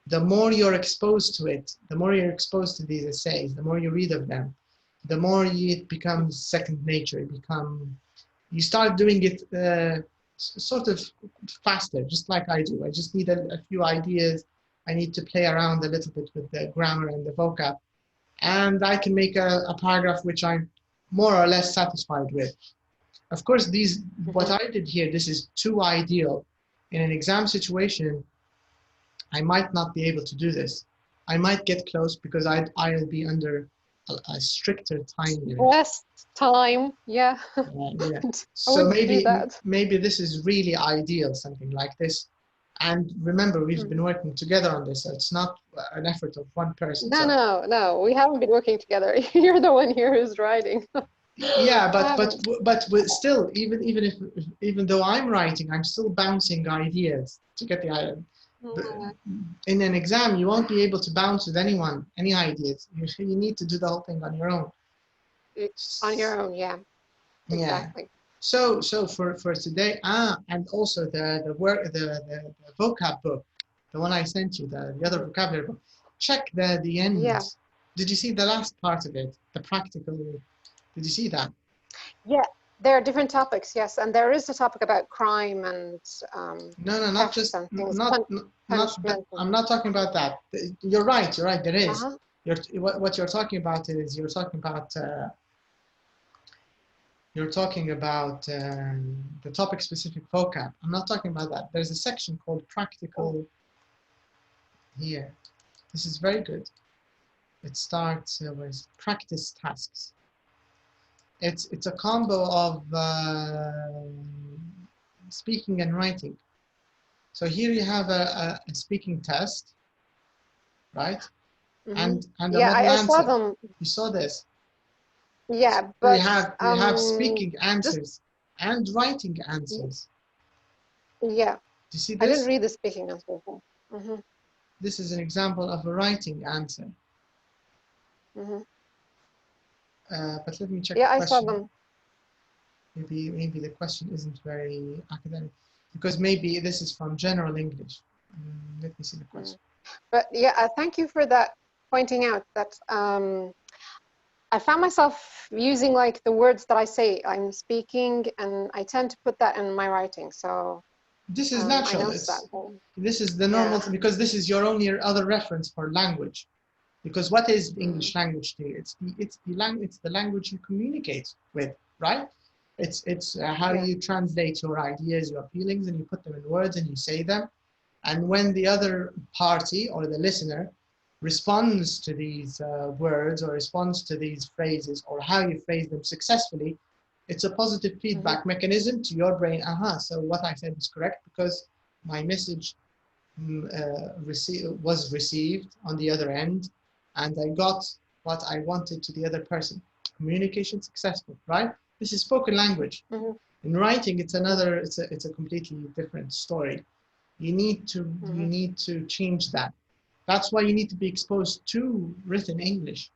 the more you're exposed to it, the more you're exposed to these essays, the more you read of them, the more it becomes second nature. You start doing it sort of faster, just like I do. I just need a few ideas. I need to play around a little bit with the grammar and the vocab, and I can make a paragraph which I'm more or less satisfied with. Of course, what I did here, this is too ideal. In an exam situation, I might not be able to do this. I might get close because I'll be under a stricter time limit. Less time, yeah. Yeah. So maybe this is really ideal, something like this. And remember, we've been working together on this, so it's not an effort of one person. No, we haven't been working together. You're the one here who's writing. Yeah, but still, even though I'm writing, I'm still bouncing ideas to get the idea. In an exam, you won't be able to bounce with any ideas. You need to do the whole thing on your own. On your own, yeah. Exactly. Yeah. So for today, and also the vocab book, the one I sent you, the other vocabulary book. Check the end. Yeah. Did you see the last part of it? The practical. Did you see that? Yeah, there are different topics, yes, and there is a topic about crime and no, not just not. I'm not talking about that. You're right. There is. What you're talking about is you're talking about the topic-specific vocab. I'm not talking about that. There's a section called practical here. This is very good. It starts with practice tasks. It's a combo of speaking and writing. So here you have a speaking test, right? And a model answer. I saw them. You saw this. Yeah, but we have speaking answers and writing answers. Yeah. Do you see this? I didn't read the speaking answer. This is an example of a writing answer. But let me check. Yeah, the question. I saw them. Maybe the question isn't very academic, because maybe this is from general English. Let me see the question. But yeah, thank you for that, pointing out that I found myself using like the words that I say. I'm speaking, and I tend to put that in my writing. So this is natural. This is the normal thing, because this is your only other reference for language. Because what is the English language to you? It's the language you communicate with, right? It's how you translate your ideas, your feelings, and you put them in words and you say them. And when the other party or the listener responds to these words or responds to these phrases or how you phrase them successfully, it's a positive feedback mechanism to your brain. So what I said is correct because my message was received on the other end, and I got what I wanted to the other person. Communication successful, right? This is spoken language. In writing, it's a completely different story. You need to change that. That's why you need to be exposed to written English.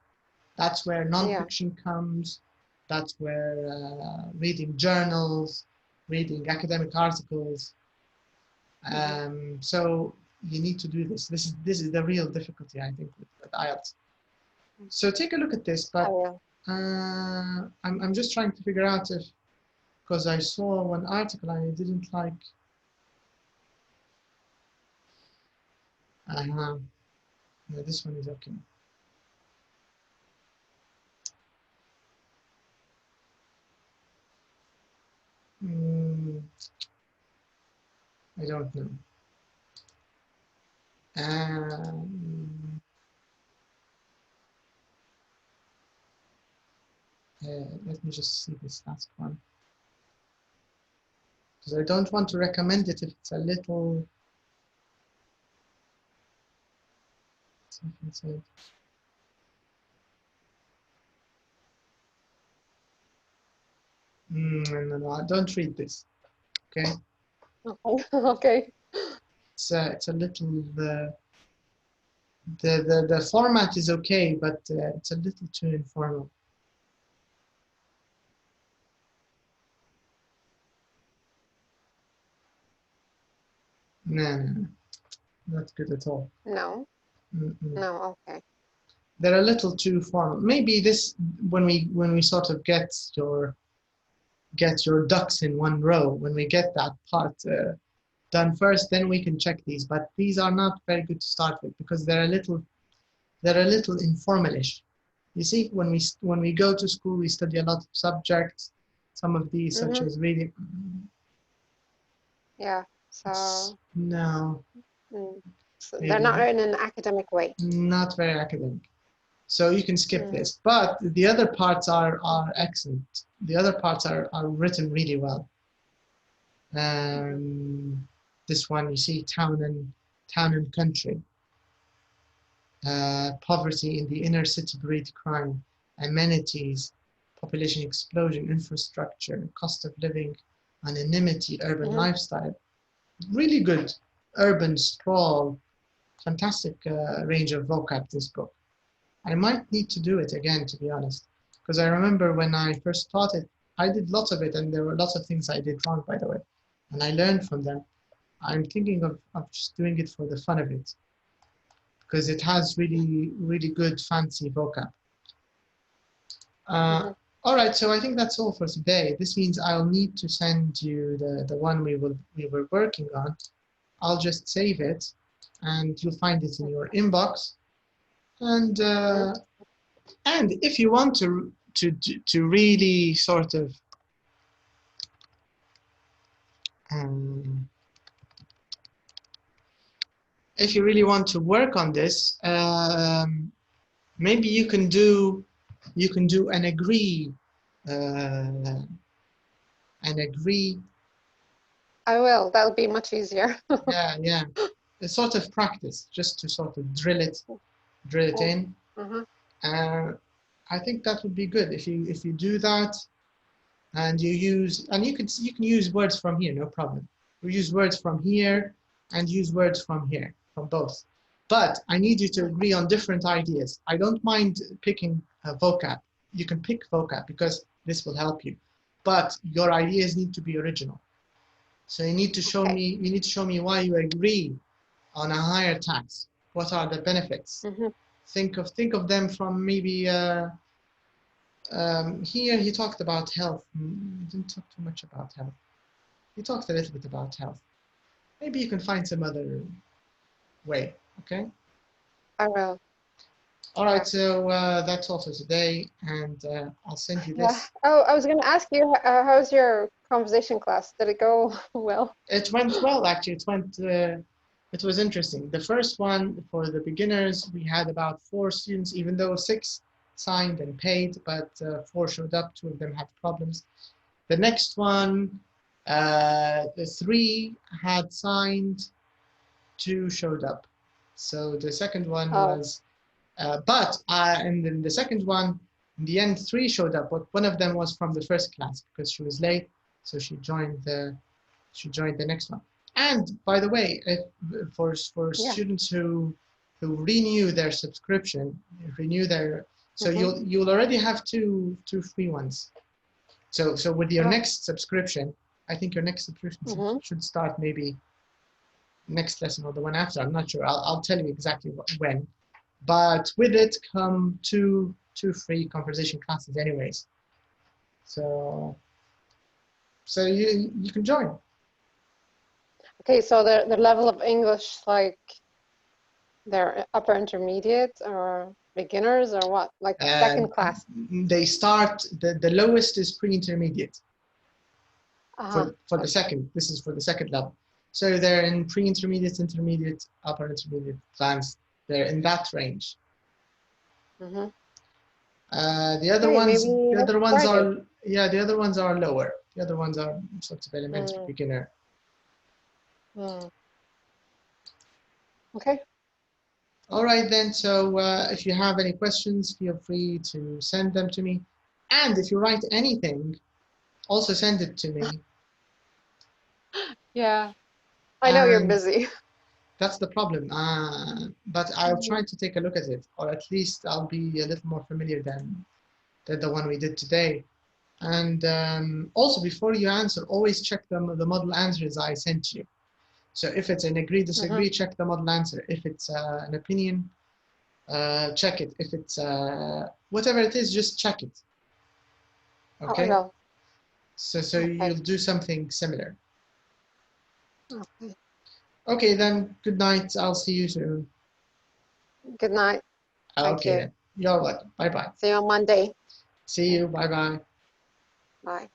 That's where nonfiction comes. That's where reading journals, reading academic articles. So you need to do this. This is the real difficulty, I think, with IELTS. So take a look at this, but I'm just trying to figure out if, because I saw one article I didn't like. No, this one is okay. I don't know. Let me just see this last one, because I don't want to recommend it if it's a little something said. No, don't read this. Okay. Okay. It's a little The format is okay, but it's a little too informal. No, not good at all. No. No. Okay. They're a little too formal. Maybe this when we sort of get your ducks in one row, when we get that part done first, then we can check these. But these are not very good to start with because they're a little informalish. You see, when we go to school, we study a lot of subjects. Some of these, such as reading. Yeah. So. No. So they're not in an academic way. Not very academic. So you can skip this. But the other parts are excellent. The other parts are written really well. This one, you see, town and country. Poverty in the inner city breed crime. Amenities, population explosion, infrastructure, cost of living, anonymity, urban lifestyle. Really good. Urban sprawl. Fantastic range of vocab, this book. I might need to do it again, to be honest, because I remember when I first taught it, I did lots of it, and there were lots of things I did wrong, by the way, and I learned from them. I'm thinking of just doing it for the fun of it, because it has really, really good, fancy vocab. All right, so I think that's all for today. This means I'll need to send you the one we were working on. I'll just save it, and you'll find it in your inbox. And if you want to really sort of if you really want to work on this, maybe you can do an agree. I will. That'll be much easier. Yeah. A sort of practice, just to sort of drill it in. I think that would be good if you do that, and you can use words from here, no problem. You use words from here and use words from here, from both. But I need you to agree on different ideas. I don't mind picking vocab. You can pick vocab because this will help you. But your ideas need to be original. So you need to show me. You need to show me why you agree on a higher tax. What are the benefits? Think of them from maybe. Here he talked about health. He didn't talk too much about health. He talked a little bit about health. Maybe you can find some other way. Okay. I will. All right. So that's all for today, and I'll send you this. Oh, I was going to ask you, how's your conversation class? Did it go well? It went well, actually. It was interesting. The first one for the beginners, we had about 4 students, even though 6 signed and paid, but 4 showed up. 2 of them had problems. The next one, the 3 had signed, 2 showed up. So the second one was, and then the second one, in the end, 3 showed up, but one of them was from the first class because she was late, so she joined the next one. And by the way, for students who renew their subscription, so you'll already have two free ones. So with your next subscription, I think your next subscription should start maybe next lesson or the one after. I'm not sure. I'll tell you exactly when. But with it come two free conversation classes anyways. So you can join. Okay, so the level of English, like they're upper intermediate or beginners or what? Like second class? They start, the lowest is pre-intermediate. For the second, this is for the second level. So they're in pre-intermediate, intermediate, upper intermediate, advanced. They're in that range. The other ones are lower. The other ones are sorts of elementary beginner. Okay. All right then. So if you have any questions, feel free to send them to me. And if you write anything, also send it to me. Yeah, I know you're busy. That's the problem. But I'll try to take a look at it, or at least I'll be a little more familiar than the one we did today. And also, before you answer, always check the model answers I sent you. So if it's an agree, disagree, check the model answer. If it's an opinion, check it. If it's whatever it is, just check it. Okay. Oh, So you'll do something similar. okay. Okay, then. Good night. I'll see you soon. Good night. Thank Okay. you. Then. You're welcome. Bye bye. See you on Monday. See you. Bye bye. Bye.